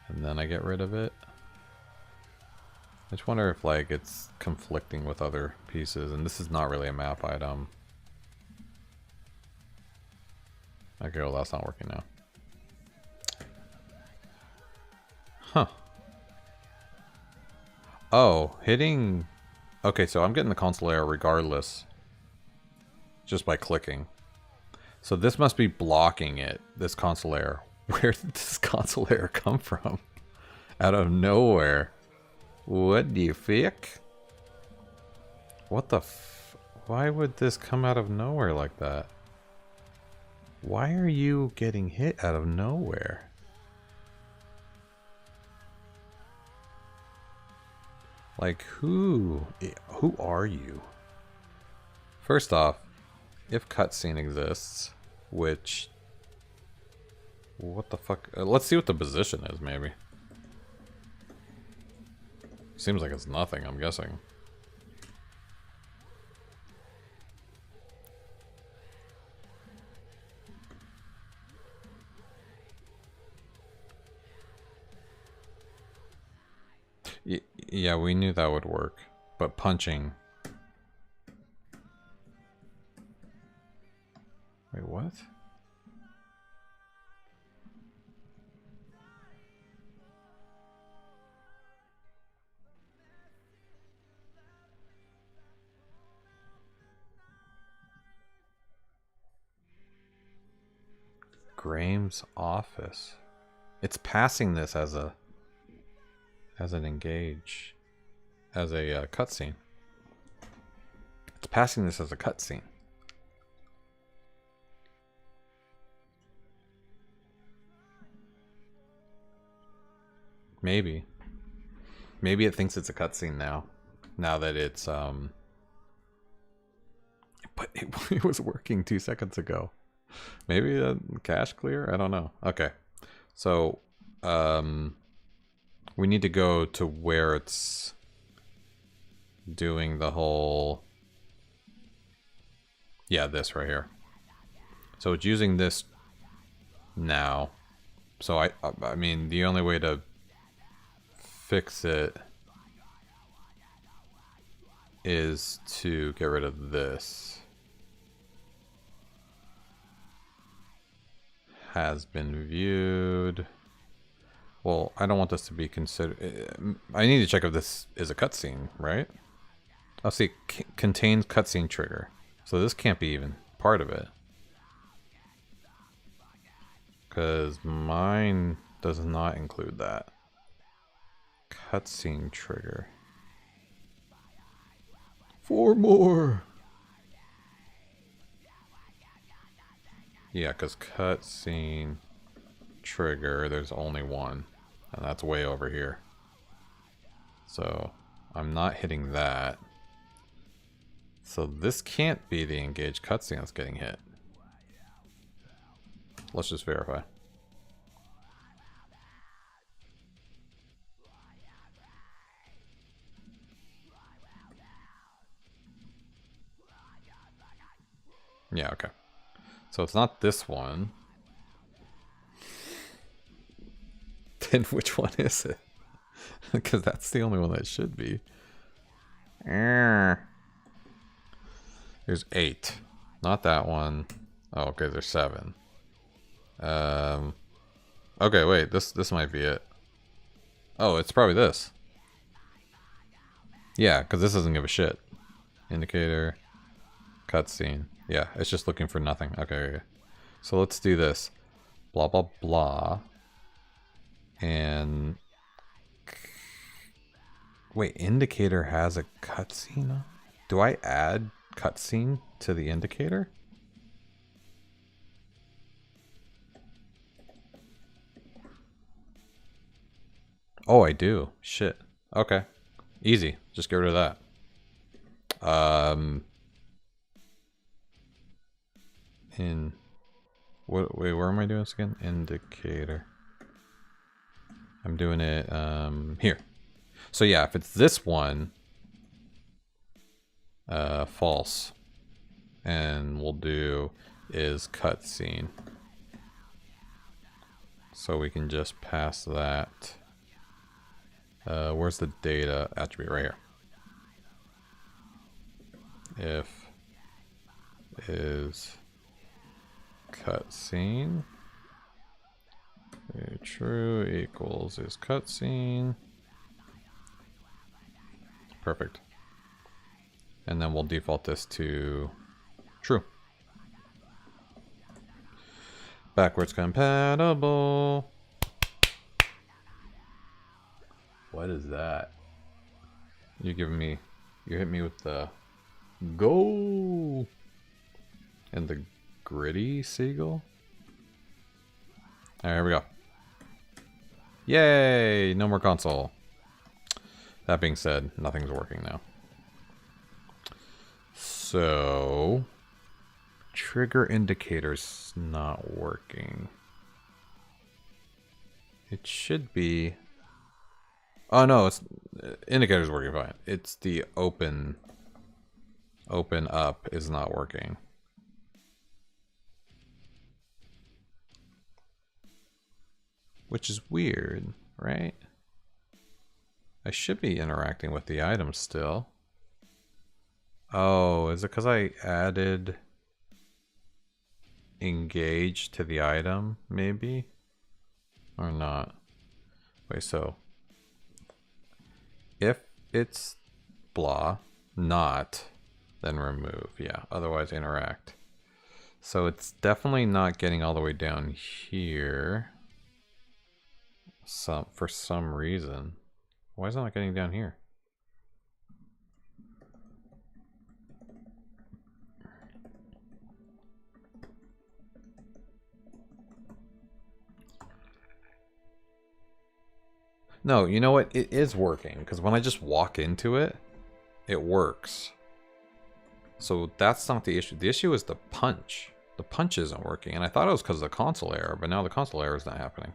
And then I get rid of it. I just wonder if like it's conflicting with other pieces, and this is not really a map item. Okay, well that's not working now. Huh. Oh, hitting... Okay, so I'm getting the console error regardless. Just by clicking. So this must be blocking it, this console error. Where did this console error come from? Out of nowhere. What the fuck? What the f... Why would this come out of nowhere like that? Why are you getting hit out of nowhere? Like, who are you? First off, if cutscene exists, which... What the fuck? Let's see what the position is, maybe. Seems like it's nothing, I'm guessing. Yeah, we knew that would work, but punching... Wait, what? Graham's office. It's passing this as a... as an engage, as a cutscene. It's passing this as a cutscene. Maybe it thinks it's a cutscene now. Now that it's but it was working 2 seconds ago. Maybe a cache clear. I don't know. Okay, so we need to go to where it's doing the whole... Yeah, this right here. So it's using this now. So I mean, the only way to fix it is to get rid of this. Has been viewed. Well, I don't want this to be considered... I need to check if this is a cutscene, right? Oh, see, contains cutscene trigger. So this can't be even part of it. Because mine does not include that. Cutscene trigger. 4 more! Yeah, because cutscene trigger, there's only one. And that's way over here. So, I'm not hitting that. So this can't be the engaged cutscene that's getting hit. Let's just verify. Yeah, okay. So it's not this one. Then which one is it? Because that's the only one that should be. There's 8. Not that one. Oh, okay, there's 7. Okay, wait, this might be it. Oh, it's probably this. Yeah, because this doesn't give a shit. Indicator. Cutscene. Yeah, it's just looking for nothing. Okay. So let's do this. Blah, blah, blah. And... Wait, indicator has a cutscene? Do I add cutscene to the indicator? Oh, I do. Shit. Okay. Easy. Just get rid of that. Wait, where am I doing this again? Indicator. I'm doing it here. So yeah, if it's this one, false. And we'll do is cutscene. So we can just pass that. Where's the data attribute? Right here. If is cutscene. True equals is cutscene. Perfect. And then we'll default this to true. Backwards compatible. What is that? You hit me with the go and the gritty seagull. All right, here we go. Yay, no more console. That being said, nothing's working now. So, trigger indicator's not working. It should be. Oh no, it's indicator's working fine. It's the open up is not working. Which is weird, right? I should be interacting with the items still. Oh, is it because I added engage to the item, maybe? Or not? Wait, so if it's blah, not, then remove. Yeah, otherwise interact. So it's definitely not getting all the way down here. For some reason. Why is it not getting down here? No, you know what? It is working, because when I just walk into it, it works. So that's not the issue. The issue is the punch. The punch isn't working, and I thought it was because of the console error, but now the console error is not happening.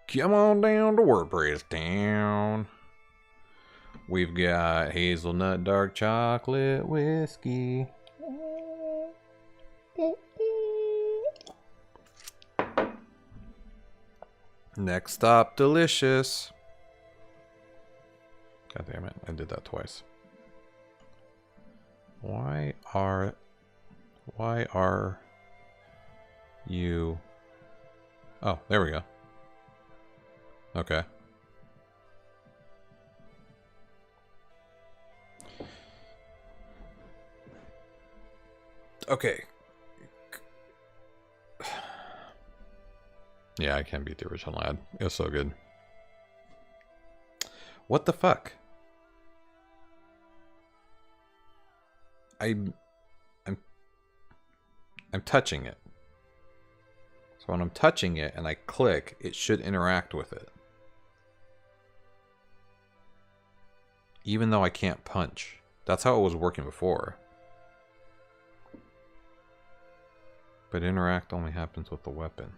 Come on down to WordPress Town. We've got hazelnut dark chocolate whiskey. Next stop, delicious. God damn it, I did that twice. Why are you... Oh, there we go. Okay. Okay. Yeah, I can't beat the original ad. It was so good. What the fuck? I'm touching it. So when I'm touching it and I click, it should interact with it. Even though I can't punch. That's how it was working before. But interact only happens with the weapon.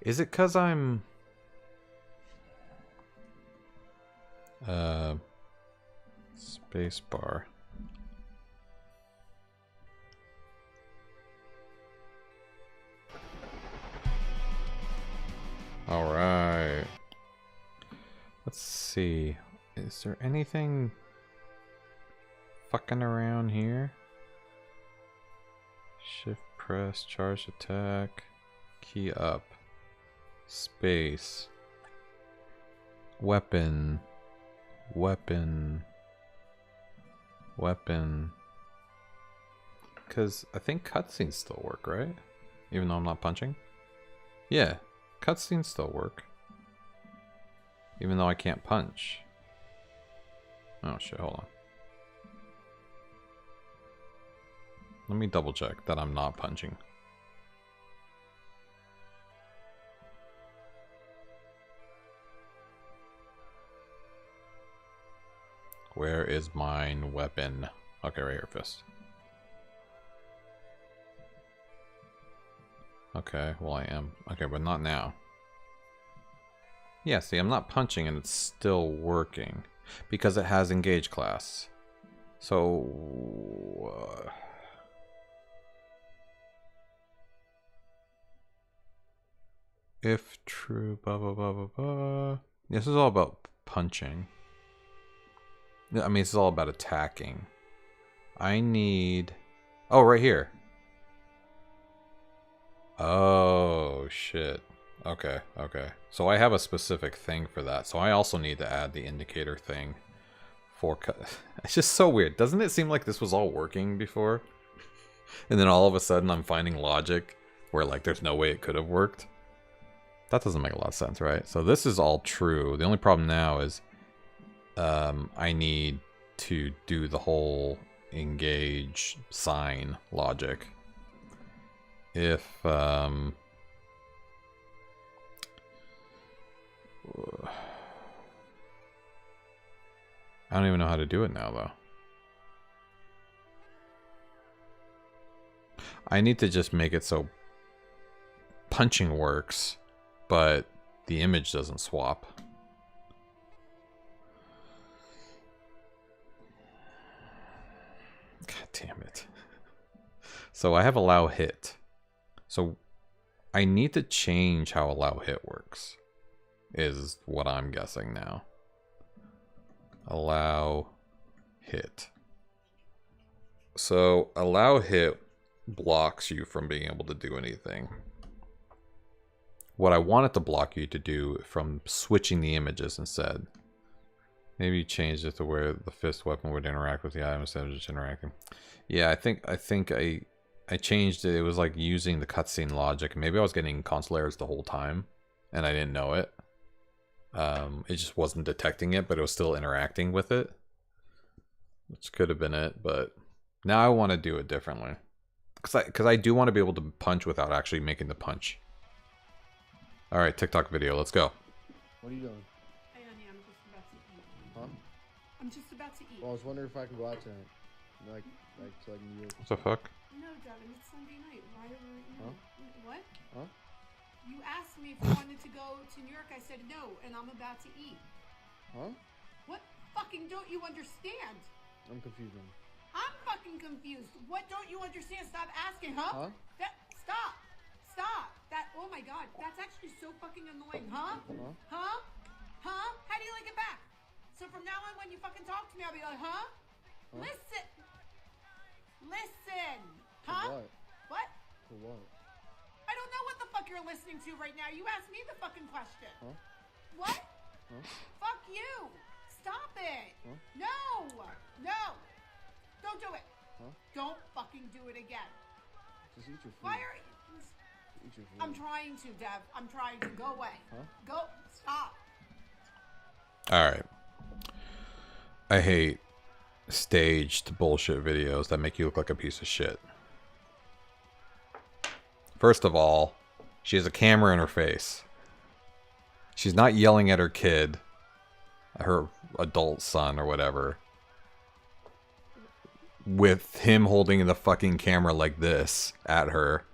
Is it 'cause I'm... space bar. All right. Let's see. Is there anything fucking around here? Shift press, charge attack, key up, space, weapon, weapon, weapon. Because I think cutscenes still work, right? Even though I'm not punching? Yeah, cutscenes still work. Even though I can't punch. Oh shit, hold on. Let me double check that I'm not punching. Where is mine weapon? Okay, right here, fist. Okay, well I am. Okay, but not now. Yeah, see, I'm not punching and it's still working. Because it has engage class. So... if true, blah, blah, blah, blah, blah. This is all about punching. I mean, it's all about attacking. I need... oh, right here. Oh, shit. Okay, okay. So I have a specific thing for that. So I also need to add the indicator thing for... it's just so weird. Doesn't it seem like this was all working before? And then all of a sudden I'm finding logic where, like, there's no way it could have worked? That doesn't make a lot of sense, right? So this is all true. The only problem now is I need to do the whole engage sign logic. If I don't even know how to do it now, though. I need to just make it so punching works, but the image doesn't swap. God damn it. So I have allow hit. So I need to change how allow hit works, is what I'm guessing now. Allow hit. So allow hit blocks you from being able to do anything. What I want it to block you to do from switching the images instead. Maybe change it to where the fist weapon would interact with the item instead of just interacting. Yeah, I think I changed it. It was like using the cutscene logic. Maybe I was getting console errors the whole time and I didn't know it. It just wasn't detecting it, but it was still interacting with it. Which could have been it, but now I want to do it differently. Because I do want to be able to punch without actually making the punch. Alright, TikTok video, let's go. What are you doing? Hey, honey, I'm just about to eat. Huh? I'm just about to eat. Well, I was wondering if I could go out tonight. Like so I can do it. What the fuck? No, Devin, it's Sunday night. Why are we... Huh? What? Huh? You asked me if I wanted to go to New York. I said no, and I'm about to eat. Huh? What fucking don't you understand? I'm confused now. I'm fucking confused. What don't you understand? Stop asking, huh? Huh? Stop. Stop. Oh my god, that's actually so fucking annoying, huh? Huh? Huh? Huh? How do you like it back? So from now on, when you fucking talk to me, I'll be like, huh? Listen. Listen. For Huh? what? What? For what? I don't know what the fuck you're listening to right now. You asked me the fucking question. Huh? What? Huh? Fuck you. Stop it. Huh? No. No. Don't do it. Huh? Don't fucking do it again. Just eat your food. Why are you... Eat your food. I'm trying to, Dev. I'm trying to. Go away. Huh? Go. Stop. Alright. I hate staged bullshit videos that make you look like a piece of shit. First of all, she has a camera in her face. She's not yelling at her kid, her adult son or whatever, with him holding the fucking camera like this at her,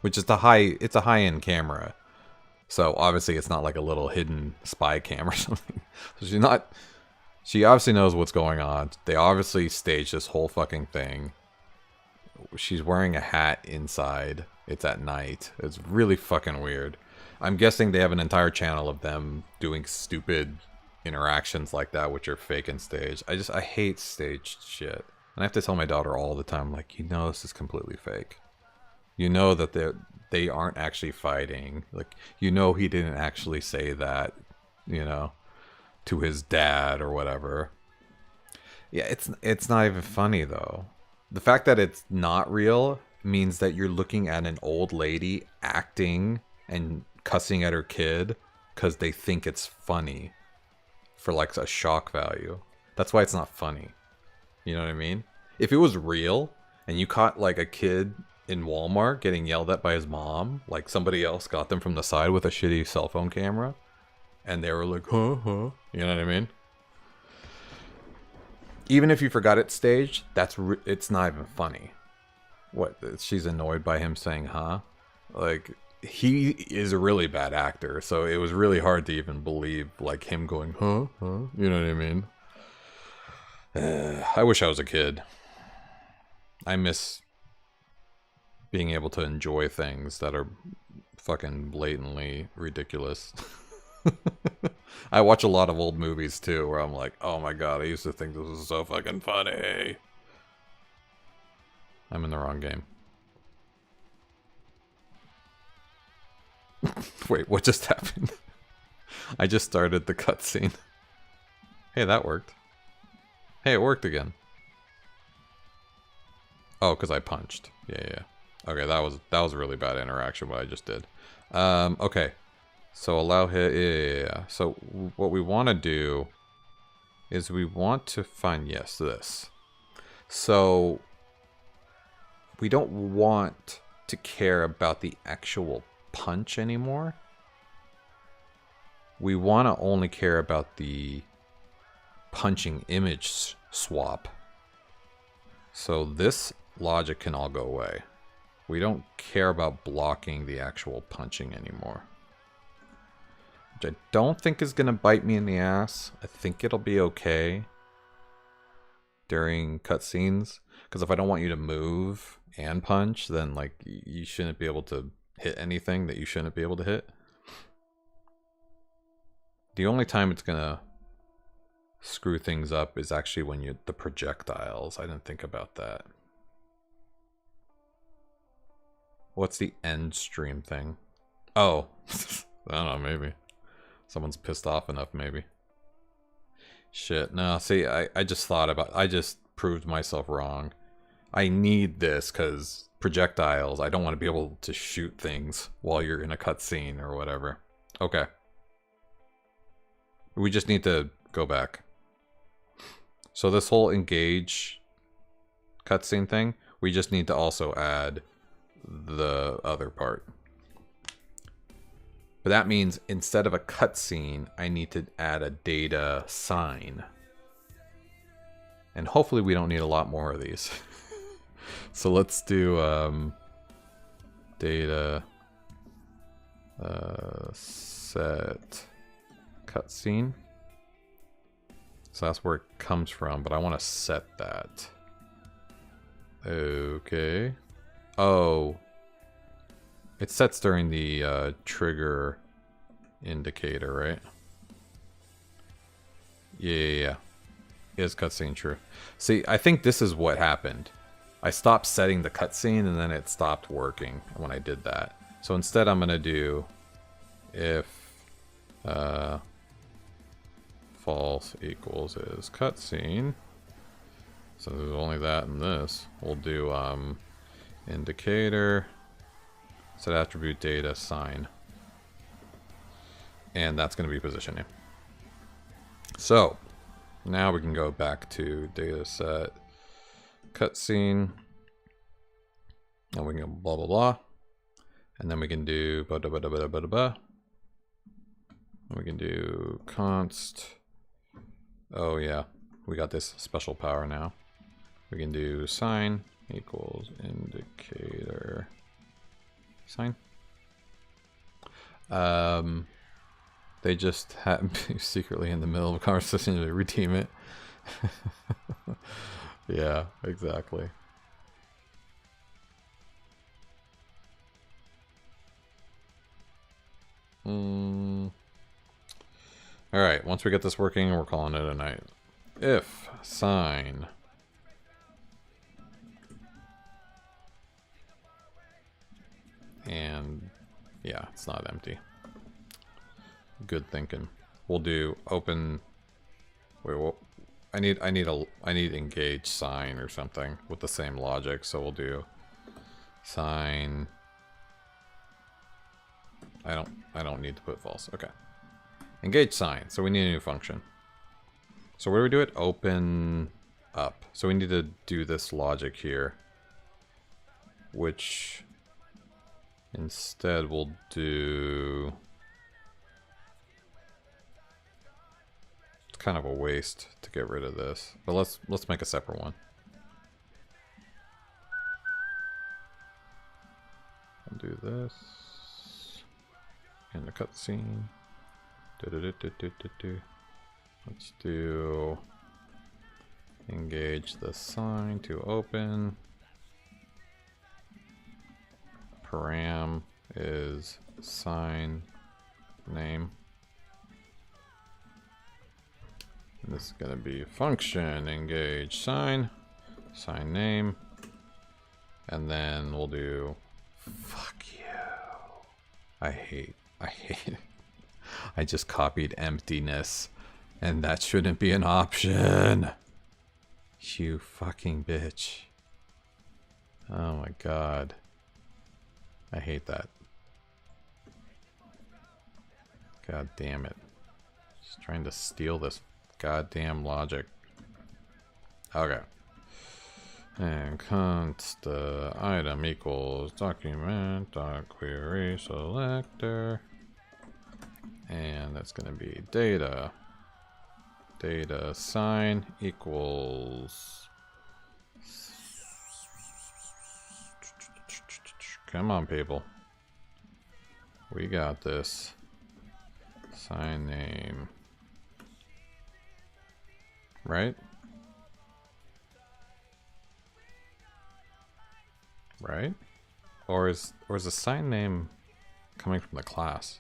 which is it's a high-end camera. So obviously it's not like a little hidden spy cam or something. So she obviously knows what's going on. They obviously staged this whole fucking thing. She's wearing a hat inside. It's at night. It's really fucking weird. I'm guessing they have an entire channel of them doing stupid interactions like that, which are fake and staged. I hate staged shit. And I have to tell my daughter all the time, like, you know this is completely fake. You know that they aren't actually fighting. Like, you know he didn't actually say that, you know, to his dad or whatever. Yeah, it's not even funny, though. The fact that it's not real means that you're looking at an old lady acting and cussing at her kid because they think it's funny for, like, a shock value. That's why it's not funny. You know what I mean? If it was real and you caught like a kid in Walmart getting yelled at by his mom, like somebody else got them from the side with a shitty cell phone camera, and they were like, huh, huh. You know what I mean? Even if you forgot it staged, it's not even funny. What? She's annoyed by him saying, huh? Like, he is a really bad actor, so it was really hard to even believe, like, him going, huh, huh? You know what I mean? I wish I was a kid. I miss being able to enjoy things that are fucking blatantly ridiculous. I watch a lot of old movies too, where I'm like, oh my god, I used to think this was so fucking funny. I'm in the wrong game. Wait, what just happened? I just started the cutscene. Hey, that worked. Hey, it worked again. Oh, because I punched. Yeah. Okay, that was a really bad interaction, what I just did. Okay. So allow hit, yeah. So what we want to do is we want to find, yes, this. So we don't want to care about the actual punch anymore. We want to only care about the punching image swap. So this logic can all go away. We don't care about blocking the actual punching anymore. Which I don't think is going to bite me in the ass. I think it'll be okay during cutscenes. Because if I don't want you to move and punch, then like you shouldn't be able to hit anything that you shouldn't be able to hit. The only time it's going to screw things up is actually when the projectiles. I didn't think about that. What's the end stream thing? Oh, I don't know, maybe. Someone's pissed off enough, maybe. Shit, no, see, I just thought about, I just proved myself wrong. I need this because projectiles, I don't want to be able to shoot things while you're in a cutscene or whatever. Okay. We just need to go back. So this whole engage cutscene thing, we just need to also add the other part. But that means instead of a cutscene, I need to add a data sign. And hopefully we don't need a lot more of these. So let's do data set cutscene. So that's where it comes from, but I want to set that. Okay. Oh. It sets during the trigger indicator, right? Yeah. Is cutscene true? See, I think this is what happened. I stopped setting the cutscene and then it stopped working when I did that. So instead I'm going to do if false equals is cutscene. So there's only that in this. We'll do indicator set attribute data sign. And that's going to be positioning. So now we can go back to data set cutscene. And we can go blah blah blah. And then we can do blah blah blah blah blah blah. We can do const. Oh yeah, we got this special power now. We can do sign equals indicator sign. They just happen to be secretly in the middle of a conversation to redeem it. Yeah, exactly. Alright, once we get this working, we're calling it a night. If sign and yeah, it's not empty. Good thinking. We'll do open. Wait, what? I need engage sign or something with the same logic. So we'll do sign. I don't need to put false. Okay. Engage sign. So we need a new function. So where do we do it? Open up. So we need to do this logic here, which instead we'll do. It's kind of a waste to get rid of this, but let's make a separate one. I'll do this in the cutscene. Let's do engage the sign to open. Param is sign name. And this is going to be function engage sign name, and then we'll do fuck you. I hate it. I just copied emptiness, and that shouldn't be an option. You fucking bitch. Oh my god. I hate that. God damn it. Just trying to steal this goddamn logic. Okay. And const item equals document dot query selector. And that's going to be data. Data sign equals. Come on, people. We got this. Sign name. Right? Right? Or is the sign name coming from the class?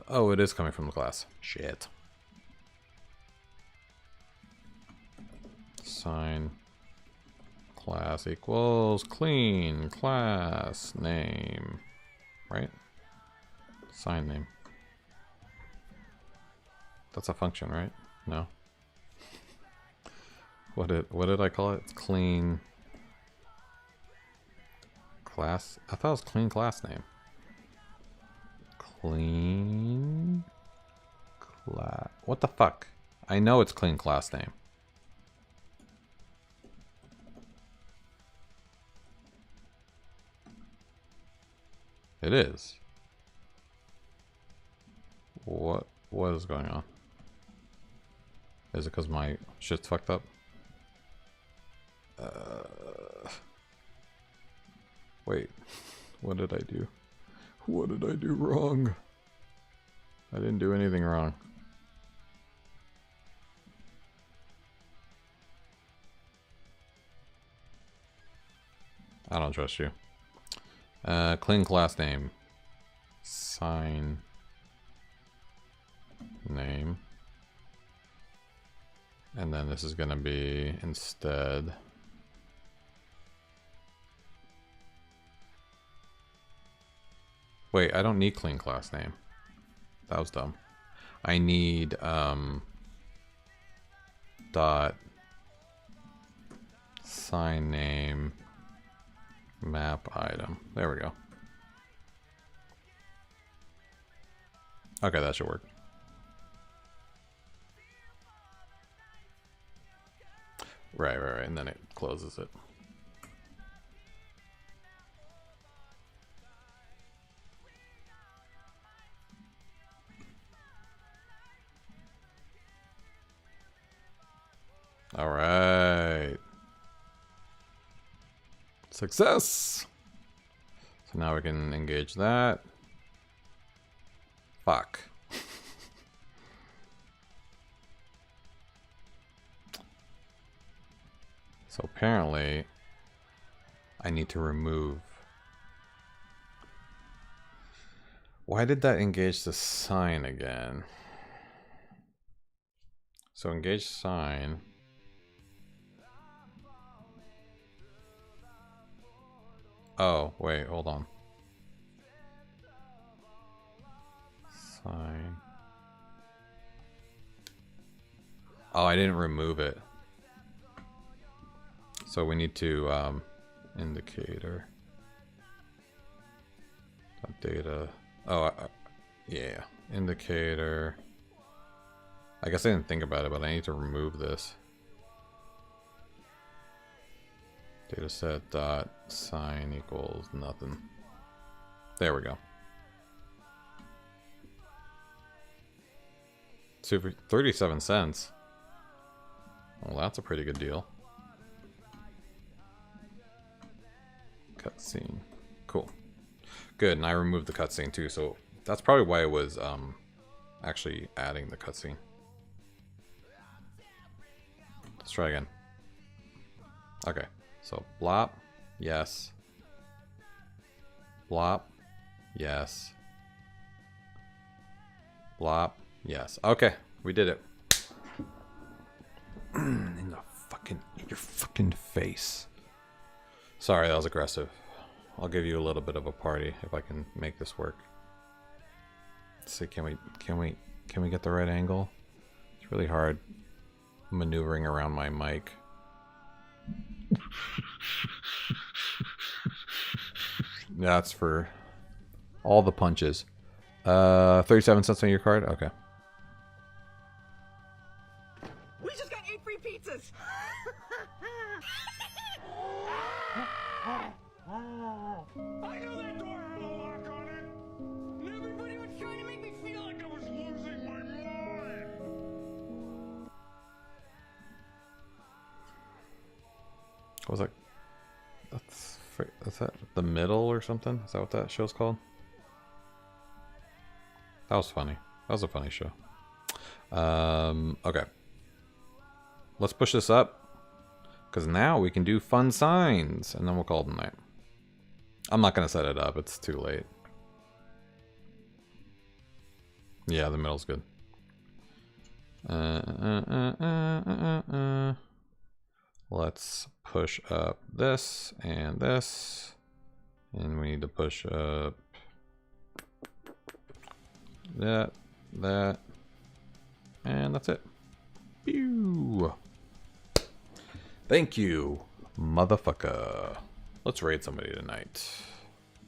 Oh, it is coming from the class. Shit. Sign class equals clean class name. Right? Sign name. That's a function, right? No. What did I call it? It's clean class. I thought it was clean class name. Clean class. What the fuck? I know it's clean class name. It is. What is going on? Is it because my shit's fucked up? Wait, what did I do? What did I do wrong? I didn't do anything wrong. I don't trust you. Clean class name. Sign name. And then this is gonna be instead. Wait, I don't need clean class name. That was dumb. I need dot sign name map item. There we go. Okay, that should work. Right, and then it closes it. All right. Success. So now we can engage that. Fuck. So apparently I need to remove. Why did that engage the sign again? So engage sign. Oh, wait, hold on. Sign. Oh, I didn't remove it. So we need to indicator data. Oh, yeah. indicator. I guess I didn't think about it, but I need to remove this. Dataset dot sign equals nothing. There we go. Super 37 cents. Well, that's a pretty good deal. Cutscene. Cool. Good, and I removed the cutscene too, so that's probably why it was actually adding the cutscene. Let's try again. Okay, so blop, yes. Blop, yes. Blop, yes. Okay, we did it. In your fucking face. Sorry, that was aggressive. I'll give you a little bit of a party if I can make this work. Let's see, can we get the right angle? It's really hard maneuvering around my mic. That's for all the punches. 37 cents on your card? Okay. We just got 8 free pizzas! I knew that door had a lock on it! And everybody was trying to make me feel like I was losing my mind! What was that? Is that The Middle or something? Is that what that show's called? That was funny. That was a funny show. Okay. Let's push this up. Because now we can do fun signs. And then we'll call it a night. I'm not going to set it up. It's too late. Yeah, the middle's good. Let's push up this and this. And we need to push up that, and that's it. Pew! Thank you, motherfucker. Let's raid somebody tonight.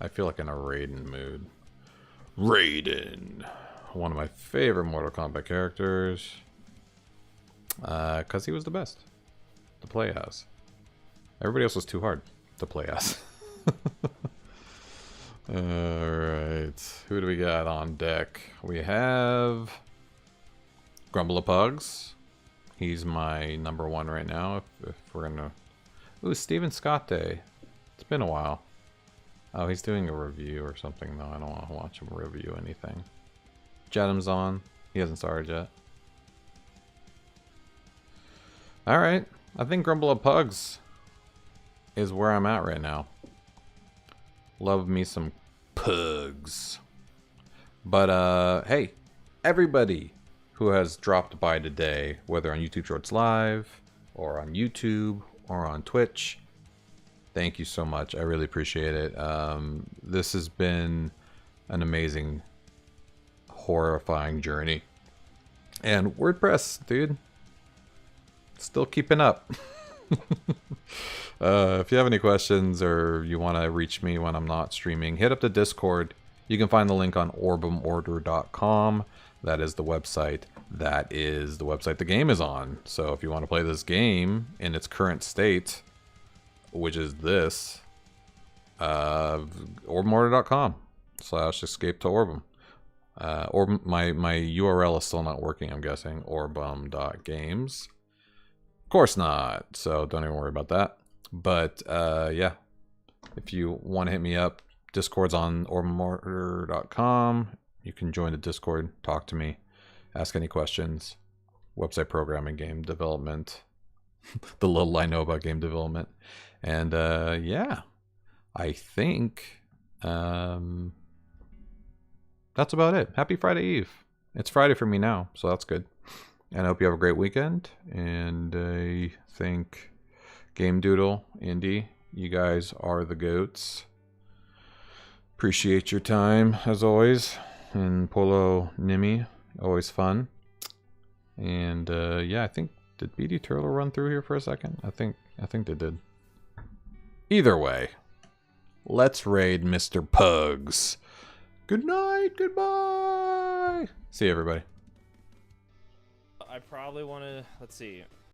I feel like in a raiding mood. Raiden, one of my favorite Mortal Kombat characters, because he was the best to play as. Everybody else was too hard to play as. Alright, who do we got on deck? We have Grumble of Pugs. He's my #1 right now. If we're gonna... Ooh, Steven Scott Day. It's been a while. Oh, he's doing a review or something though. I don't want to watch him review anything. Jedham's on. He hasn't started yet. Alright, I think Grumble of Pugs is where I'm at right now. Love me some pugs. But hey, everybody who has dropped by today, whether on YouTube Shorts Live or on YouTube or on Twitch, thank you so much. I really appreciate it. This has been an amazing, horrifying journey. And WordPress, dude, still keeping up. If you have any questions or you want to reach me when I'm not streaming, hit up the Discord. You can find the link on orbemorder.com. That is the website. That is the website the game is on. So if you want to play this game in its current state, which is this, orbemorder.com/escape to Orbem. Orbem, my URL is still not working, I'm guessing. Orbem.games. Of course not, so don't even worry about that. But yeah, if you want to hit me up, Discord's on orbemorder.com. You can join the Discord, talk to me, ask any questions. Website programming, game development, the little I know about game development. And yeah, I think that's about it. Happy Friday Eve. It's Friday for me now, so that's good. And I hope you have a great weekend. And I think Game Doodle, Indy, you guys are the goats. Appreciate your time as always. And Polo Nimi, always fun. And yeah, I think, did BD Turtle run through here for a second? I think they did. Either way, let's raid Mr. Pugs. Good night, goodbye. See you, everybody. I probably want to, let's see.